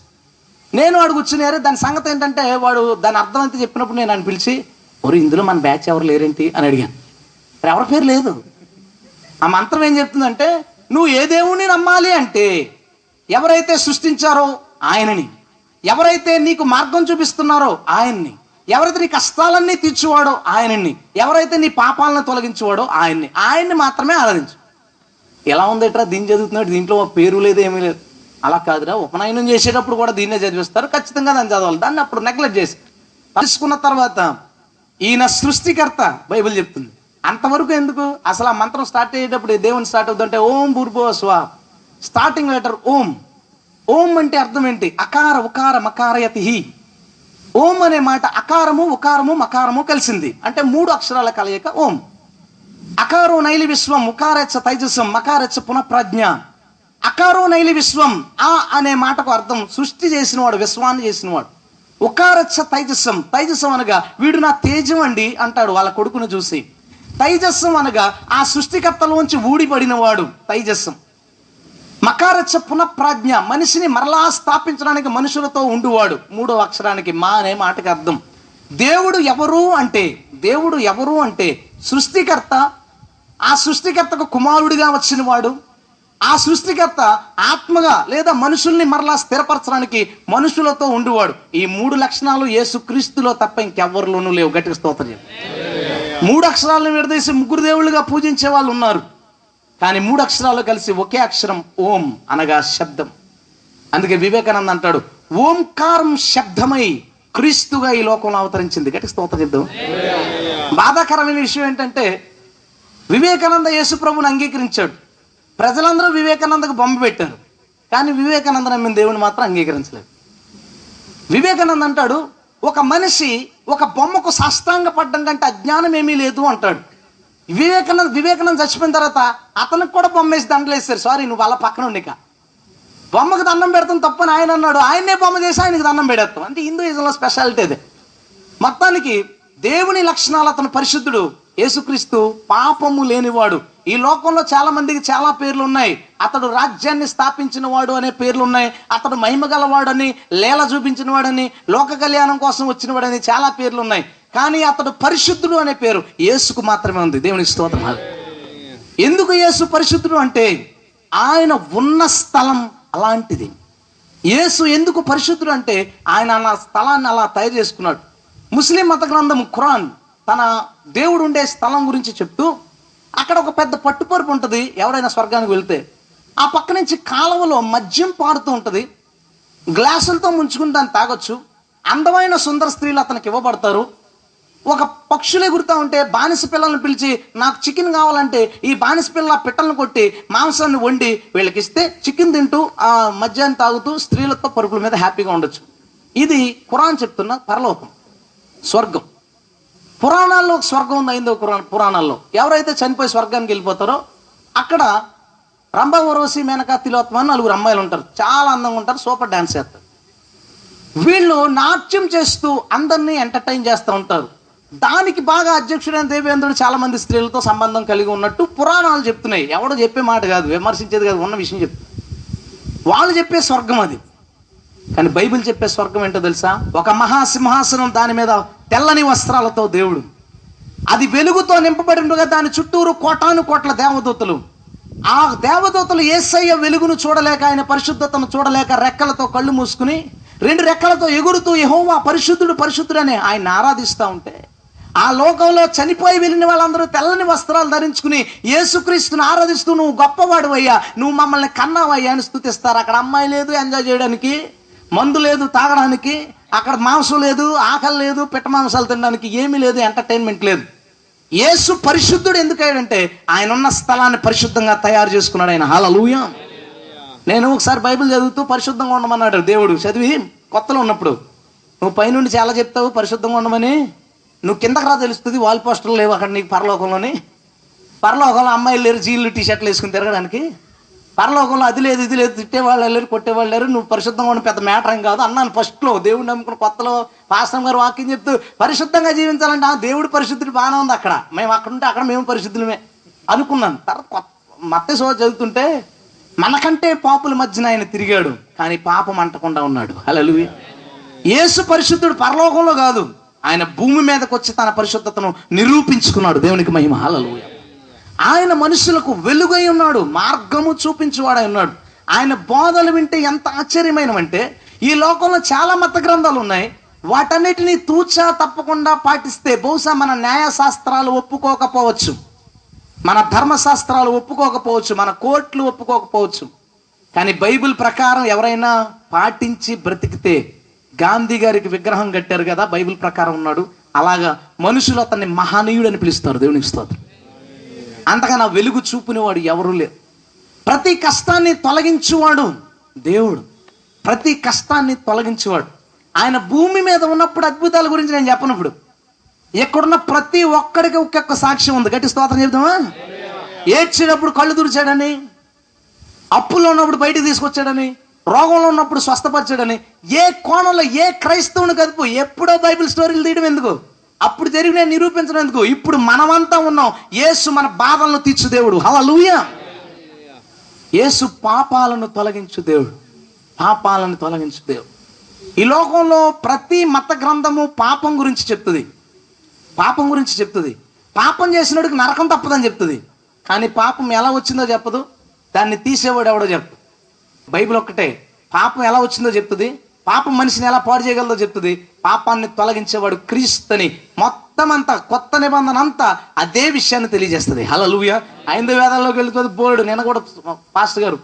నేను వాడు కూర్చునేరే దాని సంగతి ఏంటంటే వాడు దాని అర్థం అయితే చెప్పినప్పుడు నేను ఆయన పిలిచి, ఒరు ఇందులో మన బ్యాచ్ ఎవరు లేరేంటి అని అడిగాను. ఎవరి పేరు లేదు. ఆ మంత్రం ఏం చెప్తుందంటే, నువ్వు ఏ దేవుణ్ణి నమ్మాలి అంటే ఎవరైతే సృష్టించారో ఆయనని, ఎవరైతే నీకు మార్గం చూపిస్తున్నారో ఆయన్ని, ఎవరైతే నీ కష్టాలన్నీ తీర్చువాడో ఆయనని, ఎవరైతే నీ పాపాలను తొలగించువాడో ఆయన్ని మాత్రమే ఆరాధించు. ఎలా ఉందేట్రా దీన్ని చదువుతున్నాడు, దీంట్లో పేరు లేదు ఏమీ లేదు. అలా కాదురా, ఉపనయనం చేసేటప్పుడు కూడా దీన్నే చదివిస్తారు, ఖచ్చితంగా దాన్ని చదవాలి. దాన్ని అప్పుడు నెగ్లెక్ట్ చేసి తెలుసుకున్న తర్వాత ఈయన సృష్టికర్త బైబిల్ చెప్తుంది. అంతవరకు ఎందుకు? అసలు ఆ మంత్రం స్టార్ట్ అయ్యేటప్పుడు దేవుని స్టార్ట్ అవుతుందంటే ఓం భూర్భువః స్వః, స్టార్టింగ్ లెటర్ ఓం. ఓం అంటే అర్థం ఏంటి? అకార ఉకార మకారయతిహి. ఓం అనే మాట అకారము ఉకారము మకారము కలిసింది, అంటే 3 అక్షరాల కలయిక ఓం. అకారో నైలి విశ్వం, ఉకారచ్చ తైజసం, మకారచ్చ పునఃప్రజ్ఞ. అకారో నైలి విశ్వం, ఆ అనే మాటకు అర్థం సృష్టి చేసినవాడు, విశ్వాన్ని చేసినవాడు. ఉకారచ్చ తైజసం, తైజసం అనగా వీడు నా తేజం అండి అంటాడు వాళ్ళ కొడుకును చూసి. తైజస్సం అనగా ఆ సృష్టికర్తలోంచి ఊడిపడినవాడు తైజస్సం. మకారచ్చ పునఃప్రాజ్ఞ, మనిషిని మరలా స్థాపించడానికి మనుషులతో ఉండువాడు. 3వ అక్షరానికి మా అనే మాటకి అర్థం. దేవుడు ఎవరు అంటే సృష్టికర్త. ఆ సృష్టికర్తకు కుమారుడిగా వచ్చినవాడు. ఆ సృష్టికర్త ఆత్మగా లేదా మనుషుల్ని మరలా స్థిరపరచడానికి మనుషులతో ఉండువాడు. ఈ 3 లక్షణాలు యేసుక్రీస్తులో తప్ప ఇంకెవ్వరిలోనూ లేవు. గట్టిగా స్తోత్రం చెప్పు. 3 అక్షరాలను విడదీసి 3 దేవుళ్ళుగా పూజించే వాళ్ళు ఉన్నారు. కానీ 3 అక్షరాలు కలిసి ఒకే అక్షరం ఓం అనగా శబ్దం. అందుకే వివేకానంద అంటాడు, ఓంకారం శబ్దమై క్రీస్తుగా ఈ లోకంలో అవతరించింది. గట్టి స్తోత్రం చెప్దాం. బాధాకరమైన విషయం ఏంటంటే వివేకానంద యేసు ప్రభువుని అంగీకరించాడు. ప్రజలందరూ వివేకానందకు బొమ్మ పెట్టారు, కానీ వివేకానంద నమ్మిన దేవుని మాత్రం అంగీకరించలేదు. వివేకానంద అంటాడు, ఒక మనిషి ఒక బొమ్మకు సాష్టాంగ పడ్డం కంటే అజ్ఞానం ఏమీ లేదు అంటాడు. వివేకానంద చచ్చిపోయిన తర్వాత అతనికి కూడా బొమ్మ వేసి దండలు వేస్తారు. సారీ, నువ్వు అలా పక్కన ఉండిక బొమ్మకు దండం పెడతాం తప్పని ఆయన అన్నాడు. ఆయన్నే బొమ్మ చేసి ఆయనకి దండం పెడతాం. అంటే హిందూయిజంలో స్పెషాలిటీ అదే. మొత్తానికి దేవుని లక్షణాలు, అతను పరిశుద్ధుడు. యేసుక్రీస్తు పాపము లేనివాడు. ఈ లోకంలో చాలా మందికి చాలా పేర్లు ఉన్నాయి. అతడు రాజ్యాన్ని స్థాపించిన వాడు అనే పేర్లు ఉన్నాయి. అతడు మహిమ గలవాడని, లేల చూపించిన వాడని, లోక కళ్యాణం కోసం వచ్చిన వాడని చాలా పేర్లు ఉన్నాయి. కానీ అతడు పరిశుద్ధుడు అనే పేరు యేసుకు మాత్రమే ఉంది. దేవునికి స్తోత్రం. ఎందుకు యేసు పరిశుద్ధుడు అంటే ఆయన ఉన్న స్థలం అలాంటిది. యేసు ఎందుకు పరిశుద్ధుడు అంటే ఆయన అలా స్థలాన్ని అలా తయారు చేసుకున్నాడు. ముస్లిం మత గ్రంథం ఖురాన్ తన దేవుడు ఉండే స్థలం గురించి చెప్తూ అక్కడ ఒక పెద్ద పట్టుపరుపు ఉంటుంది. ఎవరైనా స్వర్గానికి వెళ్తే ఆ పక్క నుంచి కాలువలో మద్యం పారుతూ ఉంటుంది. గ్లాసులతో ముంచుకుని దాన్ని తాగొచ్చు. అందమైన సుందర స్త్రీలు అతనికి ఇవ్వబడతారు. ఒక పక్షులు ఎగురుతూ ఉంటే బానిస పిల్లల్ని పిలిచి నాకు చికెన్ కావాలంటే ఈ బానిస పిల్లల పిట్టలను కొట్టి మాంసాన్ని వండి వీళ్ళకి ఇస్తే చికెన్ తింటూ ఆ మద్యాన్ని తాగుతూ స్త్రీలతో పరుపుల మీద హ్యాపీగా ఉండొచ్చు. ఇది ఖురాన్ చెప్తున్న పరలోకం, స్వర్గం. పురాణాల్లో ఒక స్వర్గం ఉంది. 5వ పురాణాల్లో ఎవరైతే చనిపోయి స్వర్గానికి వెళ్ళిపోతారో అక్కడ రంభ, ఉర్వశి, మేనక, తిలోత్తమ అని 4 అమ్మాయిలు ఉంటారు. చాలా అందంగా ఉంటారు, సూపర్ డాన్స్ చేస్తారు. వీళ్ళు నాట్యం చేస్తూ అందరినీ ఎంటర్టైన్ చేస్తూ ఉంటారు. దానికి బాగా అధ్యక్షుడైన దేవేంద్రుడు చాలా మంది స్త్రీలతో సంబంధం కలిగి ఉన్నట్టు పురాణాలు చెప్తున్నాయి. ఎవడో చెప్పే మాట కాదు, విమర్శించేది కాదు, ఉన్న విషయం చెప్తుంది. వాళ్ళు చెప్పే స్వర్గం అది. కానీ బైబిల్ చెప్పే స్వర్గం ఏంటో తెలుసా? ఒక మహాసింహాసనం, దాని మీద తెల్లని వస్త్రాలతో దేవుడు, అది వెలుగుతో నింపబడి ఉండగా దాని చుట్టూరు కోటాను కోట్ల దేవదూతలు. ఆ దేవదూతలు యేసయ్య వెలుగును చూడలేక, ఆయన పరిశుద్ధతను చూడలేక రెక్కలతో కళ్ళు మూసుకుని 2 రెక్కలతో ఎగురుతూ యెహోవా పరిశుద్ధుడు పరిశుద్ధుడు అని ఆయన ఆరాధిస్తూ ఉంటే ఆ లోకంలో చనిపోయి వెళ్ళిన వాళ్ళందరూ తెల్లని వస్త్రాలు ధరించుకుని యేసుక్రీస్తుని ఆరాధిస్తూ నువ్వు గొప్పవాడు అయ్యా, నువ్వు మమ్మల్ని కన్నావయ్యా అని స్తుతిస్తారు. అక్కడ అమ్మాయి లేదు ఎంజాయ్ చేయడానికి, మందు లేదు తాగడానికి, అక్కడ మాంసం లేదు, ఆకలి లేదు, పిట్ట మాంసాలు తినడానికి, ఏమీ లేదు, ఎంటర్టైన్మెంట్ లేదు. యేసు పరిశుద్ధుడు ఎందుకయ్యాడంటే ఆయన ఉన్న స్థలాన్ని పరిశుద్ధంగా తయారు చేసుకున్నాడు ఆయన. హల్లెలూయా. నేను ఒకసారి బైబిల్ చదువుతూ పరిశుద్ధంగా ఉండమన్నాడు దేవుడు. చదివి కొత్తలో ఉన్నప్పుడు, నువ్వు పైనుండి చాలా చెప్తావు పరిశుద్ధంగా ఉండమని, నువ్వు కిందకి రా తెలుస్తుంది, వాల్ పోస్టర్లు లేవు అక్కడ నీకు పరలోకంలోని. పరలోకంలో అమ్మాయిలు లేరు జీన్లు టీషర్ట్లు వేసుకుని తిరగడానికి, పరలోకంలో అది లేదు ఇది లేదు, తిట్టేవాళ్ళు లేరు కొట్టేవాళ్ళు లేరు, నువ్వు పరిశుద్ధంగా ఉన్న పెద్ద మ్యాటర్ ఏం కాదు అన్నాను ఫస్ట్లో. దేవుడు నమ్ముకున్న కొత్తలో పాస్టర్ గారు వాక్యం చెప్తూ పరిశుద్ధంగా జీవించాలంటే దేవుడు పరిశుద్ధుడు బాగానే ఉంది, అక్కడ మేము అక్కడ ఉంటే అక్కడ మేము పరిశుద్ధులమే అనుకున్నాను. తర్వాత మత్తయి సువార్త చదువుతుంటే మనకంటే పాపుల మధ్యన ఆయన తిరిగాడు కానీ పాపం అంటకుండా ఉన్నాడు. హల్లెలూయా. యేసు పరిశుద్ధుడు పరలోకంలో కాదు, ఆయన భూమి మీదకి వచ్చి తన పరిశుద్ధతను నిరూపించుకున్నాడు. దేవునికి మహిమ. హల్లెలూయా. ఆయన మనుషులకు వెలుగై ఉన్నాడు, మార్గము చూపించేవాడై ఉన్నాడు. ఆయన బోధలు వింటే ఎంత ఆశ్చర్యమైనవంటే, ఈ లోకంలో చాలా మత గ్రంథాలు ఉన్నాయి, వాటన్నిటినీ తూచా తప్పకుండా పాటిస్తే బహుశా మన న్యాయశాస్త్రాలు ఒప్పుకోకపోవచ్చు, మన ధర్మశాస్త్రాలు ఒప్పుకోకపోవచ్చు, మన కోర్టులు ఒప్పుకోకపోవచ్చు, కానీ బైబిల్ ప్రకారం ఎవరైనా పాటించి బ్రతికితే, గాంధీ గారికి విగ్రహం కట్టారు కదా, బైబిల్ ప్రకారం ఉన్నాడు, అలాగా మనుషులు అతన్ని మహనీయుడు అని పిలుస్తారు. దేవునికి స్తోత్రం. అంతగా నా వెలుగు చూపునేవాడు ఎవరూ లేరు. ప్రతి కష్టాన్ని తొలగించువాడు దేవుడు, ప్రతి కష్టాన్ని తొలగించేవాడు. ఆయన భూమి మీద ఉన్నప్పుడు అద్భుతాల గురించి నేను చెప్పనప్పుడు, ఎక్కడున్న ప్రతి ఒక్కడికి ఒక్కొక్క సాక్ష్యం ఉంది. గట్టి స్తోత్రం చెప్తామా? ఏడ్చేటప్పుడు కళ్ళు తుడిచాడని, అప్పుల్లో ఉన్నప్పుడు బయటికి తీసుకొచ్చాడని, రోగంలో ఉన్నప్పుడు స్వస్థపరిచాడని, ఏ కోణంలో ఏ క్రైస్తవుని కదుపు ఎప్పుడో బైబిల్ స్టోరీలు తీయడం ఎందుకు, అప్పుడు జరిగిన నిరూపించడం ఎందుకు, ఇప్పుడు మనమంతా ఉన్నాం. యేసు మన బాధలను తీర్చు దేవుడు. హల్లెలూయా. యేసు పాపాలను తొలగించు దేవుడు, పాపాలను తొలగించు దేవుడు. ఈ లోకంలో ప్రతి మత గ్రంథము పాపం గురించి చెప్తుంది, పాపం గురించి చెప్తుంది. పాపం చేసినోడికి నరకం తప్పదని చెప్తుంది, కానీ పాపం ఎలా వచ్చిందో చెప్పదు, దాన్ని తీసేవాడు ఎవడో చెప్పదు. బైబిల్ ఒక్కటే పాపం ఎలా వచ్చిందో చెప్తుంది, పాపం మనిషిని ఎలా పాడు చేయగలదో చెప్తుంది, పాపాన్ని తొలగించేవాడు క్రీస్తుని. మొత్తం అంతా కొత్త నిబంధన అంతా అదే విషయాన్ని తెలియజేస్తుంది. హల్లెలూయా. 5 వేదాల్లోకి వెళ్తుంది బోర్డు. నేను కూడా పాస్టర్ గారు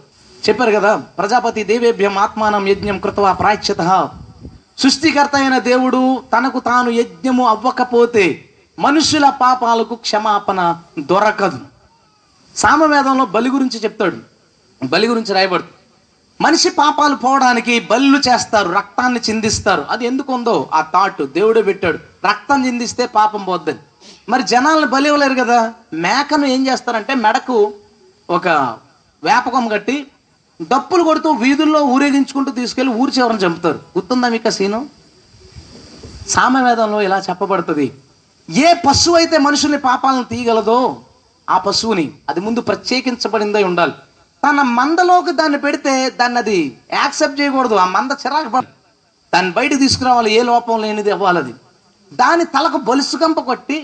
చెప్పారు కదా, ప్రజాపతి దేవేభ్యం ఆత్మానం యజ్ఞం కృత్వా ప్రాయశ్చితః. సృష్టికర్త అయిన దేవుడు తనకు తాను యజ్ఞము అవ్వకపోతే మనుషుల పాపాలకు క్షమాపణ దొరకదు. సామవేదంలో బలి గురించి చెప్తాడు, బలి గురించి రాయబడుతుంది. మనిషి పాపాలు పోవడానికి బలులు చేస్తారు, రక్తాన్ని చిందిస్తారు. అది ఎందుకు ఉందో ఆ థాట్ దేవుడే పెట్టాడు, రక్తం చిందిస్తే పాపం పోద్దని. మరి జనాలను బలి ఇవ్వలేరు కదా, మేకను ఏం చేస్తారంటే మెడకు ఒక వేపకం కట్టి దప్పులు కొడుతూ వీధుల్లో ఊరేగించుకుంటూ తీసుకెళ్లి ఊరి చివరని చంపుతారు. గుర్తుందా మీకు సీను? సామవేదంలో ఇలా చెప్పబడుతుంది, ఏ పశువు అయితే మనుషుల్ని పాపాలను తీయగలదో ఆ పశువుని, అది ముందు ప్రత్యేకించబడిందై ఉండాలి. తన మందలోకి దాన్ని పెడితే దాన్ని అది యాక్సెప్ట్ చేయకూడదు, ఆ మంద చిరాకు దాన్ని బయటకు తీసుకురావాలి, ఏ లోపం లేనిది అవ్వాలి. అది దాని తలకు బొలుసు కంప కొట్టి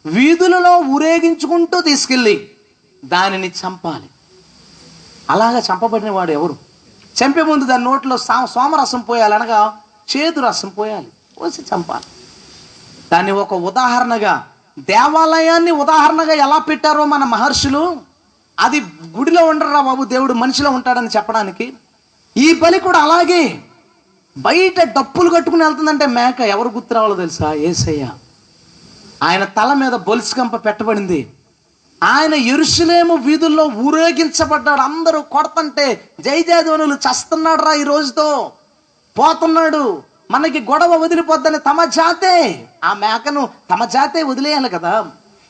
వీధులలో ఊరేగించుకుంటూ తీసుకెళ్ళి దానిని చంపాలి. అలాగా చంపబడిన వాడు ఎవరు? చంపే ముందు దాని నోట్లో సోమరసం పోయాలి, అనగా చేదు రసం పోయాలి, పోసి చంపాలి. దాన్ని ఒక ఉదాహరణగా, దేవాలయాన్ని ఉదాహరణగా ఎలా పెట్టారో మన మహర్షులు, అది గుడిలో ఉండరా బాబు, దేవుడు మనిషిలో ఉంటాడని చెప్పడానికి. ఈ బలి కూడా అలాగే. బయట డప్పులు కట్టుకుని వెళ్తుందంటే మేక, ఎవరు గుర్తు రావాలో తెలుసా? యేసయ్య. ఆయన తల మీద బొలుసు కంప పెట్టబడింది. ఆయన యెరూషలేము వీధుల్లో ఊరేగించబడ్డాడు. అందరూ కొడతంటే జై జయధ్వనులు, చస్తున్నాడు రా ఈ రోజుతో, పోతున్నాడు, మనకి గొడవ వదిలిపోద్దని తమ జాతే, ఆ మేకను తమ జాతే వదిలేయాలి కదా.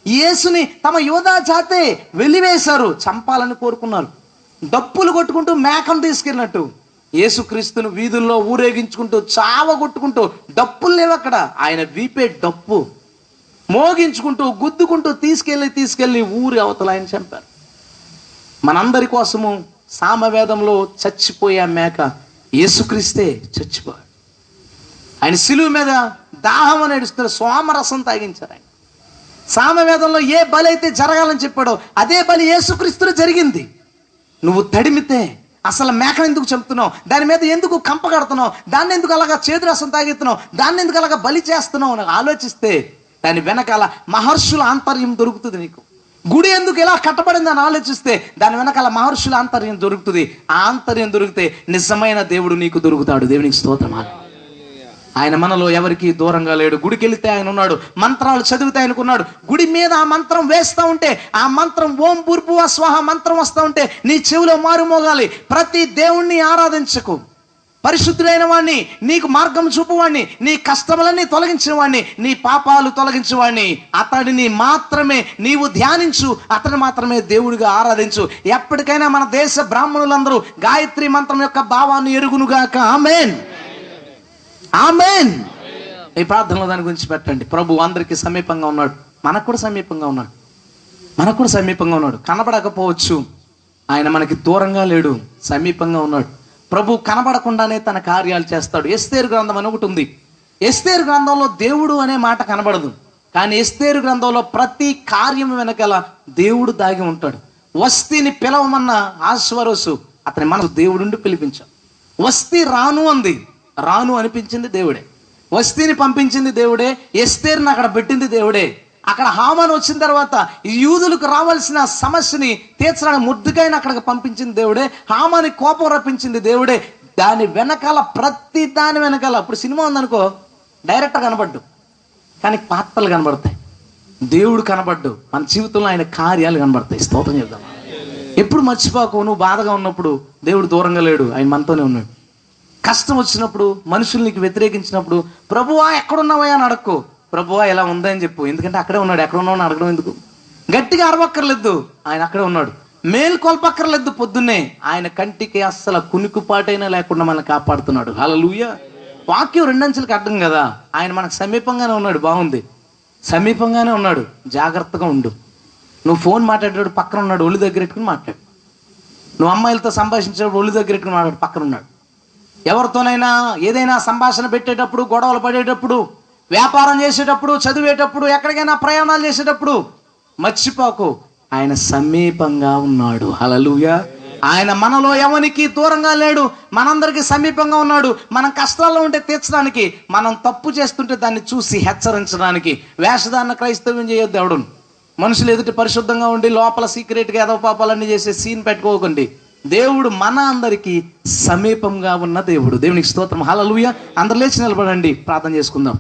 యేసుని తమ యోధా జాతే వెలివేశారు, చంపాలని కోరుకున్నారు. డప్పులు కొట్టుకుంటూ మేకను తీసుకెళ్ళినట్టు యేసుక్రీస్తును వీధుల్లో ఊరేగించుకుంటూ చావగొట్టుకుంటూ, డప్పులు లేవు అక్కడ, ఆయన వీపే డప్పు మోగించుకుంటూ గుద్దుకుంటూ తీసుకెళ్ళి ఊరి అవతల ఆయన చంపారు. మనందరి కోసము సామవేదంలో చచ్చిపోయే మేక యేసుక్రీస్తే చచ్చిపోయాడు. ఆయన శిలువ మీద దాహం అని ఏడుస్తున్న సోమరసం తాగించారు. ఆయన సామవేదంలో ఏ బలి అయితే జరగాలని చెప్పాడో అదే బలి యేసుక్రీస్తులో జరిగింది. నువ్వు తడిమితే అసలు మేకను ఎందుకు చంపుతున్నావు, దాని మీద ఎందుకు కంప కడుతున్నావు, దాన్ని ఎందుకు అలాగా చేదు రసం తాగిస్తున్నావు, దాన్ని ఎందుకు అలాగా బలి చేస్తున్నావు అని ఆలోచిస్తే దాని వెనకాల మహర్షుల ఆంతర్యం దొరుకుతుంది నీకు. గుడి ఎందుకు ఎలా కట్టబడిందని ఆలోచిస్తే దాని వెనకాల మహర్షుల ఆంతర్యం దొరుకుతుంది. ఆ ఆంతర్యం దొరికితే నిజమైన దేవుడు నీకు దొరుకుతాడు. దేవునికి స్తోత్రం. ఆయన మనలో ఎవరికి దూరంగా లేడు. గుడికి వెళితే ఆయన ఉన్నాడు, మంత్రాలు చదివితే ఆయనకున్నాడు. గుడి మీద ఆ మంత్రం వేస్తూ ఉంటే, ఆ మంత్రం ఓం భూర్భువ స్వాహ మంత్రం వస్తూ ఉంటే నీ చెవిలో మారుమోగాలి. ప్రతి దేవుణ్ణి ఆరాధించకు. పరిశుద్ధుడైన వాణ్ణి, నీకు మార్గం చూపువాణ్ణి, నీ కష్టములన్నీ తొలగించిన వాణ్ణి, నీ పాపాలు తొలగించేవాణ్ణి, అతడిని మాత్రమే నీవు ధ్యానించు, అతని మాత్రమే దేవుడిగా ఆరాధించు. ఎప్పటికైనా మన దేశ బ్రాహ్మణులందరూ గాయత్రి మంత్రం యొక్క భావాన్ని ఎరుగునుగాక. ఆమేన్, ఆమేన్. ఈ ప్రార్థనలో దాని గురించి పెట్టండి. ప్రభు అందరికీ సమీపంగా ఉన్నాడు, మనకు కూడా సమీపంగా ఉన్నాడు, మనకు కూడా సమీపంగా ఉన్నాడు. కనబడకపోవచ్చు, ఆయన మనకి దూరంగా లేడు, సమీపంగా ఉన్నాడు. ప్రభు కనబడకుండానే తన కార్యాలు చేస్తాడు. ఎస్తేరు గ్రంథం అని ఒకటి ఉంది. ఎస్తేరు గ్రంథంలో దేవుడు అనే మాట కనబడదు, కానీ ఎస్తేరు గ్రంథంలో ప్రతి కార్యం వెనకాల దేవుడు దాగి ఉంటాడు. వస్తీని పిలవమన్న ఆశ్వరోసు అతని మనసు దేవుడుండి పిలిపించాడు. వస్తీ రాను అంది, రాను అనిపించింది దేవుడే. వస్తీని పంపించింది దేవుడే, ఎస్తేరుని అక్కడ పెట్టింది దేవుడే. అక్కడ హామాను వచ్చిన తర్వాత యూదులకు రావాల్సిన సమస్యని తీర్చడానికి ముద్దుకైనా అక్కడికి పంపించింది దేవుడే. హామాని కోపం రప్పించింది దేవుడే. దాని వెనకాల ప్రతి దాని వెనకాల, ఇప్పుడు సినిమా ఉందనుకో, డైరెక్టర్ కనబడ్డు కానీ పాత్రలు కనబడతాయి. దేవుడు కనబడ్డు, మన జీవితంలో ఆయన కార్యాలు కనబడతాయి. స్తోత్రం చేద్దాం. ఎప్పుడు మర్చిపోకు, నువ్వు బాధగా ఉన్నప్పుడు దేవుడు దూరంగా లేడు, ఆయన మనతోనే ఉన్నాడు. కష్టం వచ్చినప్పుడు, మనుషులు నీకు వ్యతిరేకించినప్పుడు, ప్రభువా ఎక్కడున్నావయ్యా అని అడక్కు, ప్రభువా ఎలా ఉందని చెప్పు. ఎందుకంటే అక్కడే ఉన్నాడు. ఎక్కడ ఉన్నావు అని అడగడం ఎందుకు? గట్టిగా అరవక్కర్లేదు, ఆయన అక్కడే ఉన్నాడు. మేలు కొల్పక్కర్లేదు. పొద్దున్నే ఆయన కంటికి అస్సలు కునికుపాటైనా లేకుండా మనల్ని కాపాడుతున్నాడు. హల్లెలూయా. వాక్యం రెండంచెలకు అడ్డం కదా. ఆయన మనకు సమీపంగానే ఉన్నాడు. బాగుంది, సమీపంగానే ఉన్నాడు. జాగ్రత్తగా ఉండు. నువ్వు ఫోన్ మాట్లాడేటప్పుడు పక్కన ఉన్నాడు, ఒళ్ళు దగ్గర పెట్టుకుని మాట్లాడు. నువ్వు అమ్మాయిలతో సంభాషించేటప్పుడు ఒళ్ళు దగ్గర పెట్టుకుని మాట్లాడు, పక్కన ఉన్నాడు. ఎవరితోనైనా ఏదైనా సంభాషణ పెట్టేటప్పుడు, గొడవలు పడేటప్పుడు, వ్యాపారం చేసేటప్పుడు, చదివేటప్పుడు, ఎక్కడికైనా ప్రయాణాలు చేసేటప్పుడు మర్చిపోకు, ఆయన సమీపంగా ఉన్నాడు. హల్లెలూయా. ఆయన మనలో ఎవరికి దూరంగా లేడు, మనందరికీ సమీపంగా ఉన్నాడు. మనం కష్టాల్లో ఉంటే తీర్చడానికి, మనం తప్పు చేస్తుంటే దాన్ని చూసి హెచ్చరించడానికి. వేషధారణ క్రైస్తవ్యం చేయొద్దు. ఎవడును మనుషులు ఎదుటి పరిశుద్ధంగా ఉండి లోపల సీక్రెట్గా ఏదో పాపాలన్నీ చేసే సీన్ పెట్టుకోకండి. దేవుడు మన అందరికీ సమీపంగా ఉన్న దేవుడు. దేవునికి స్తోత్రం. హల్లెలూయా. అందరు లేచి నిలబడండి, ప్రార్థన చేసుకుందాం.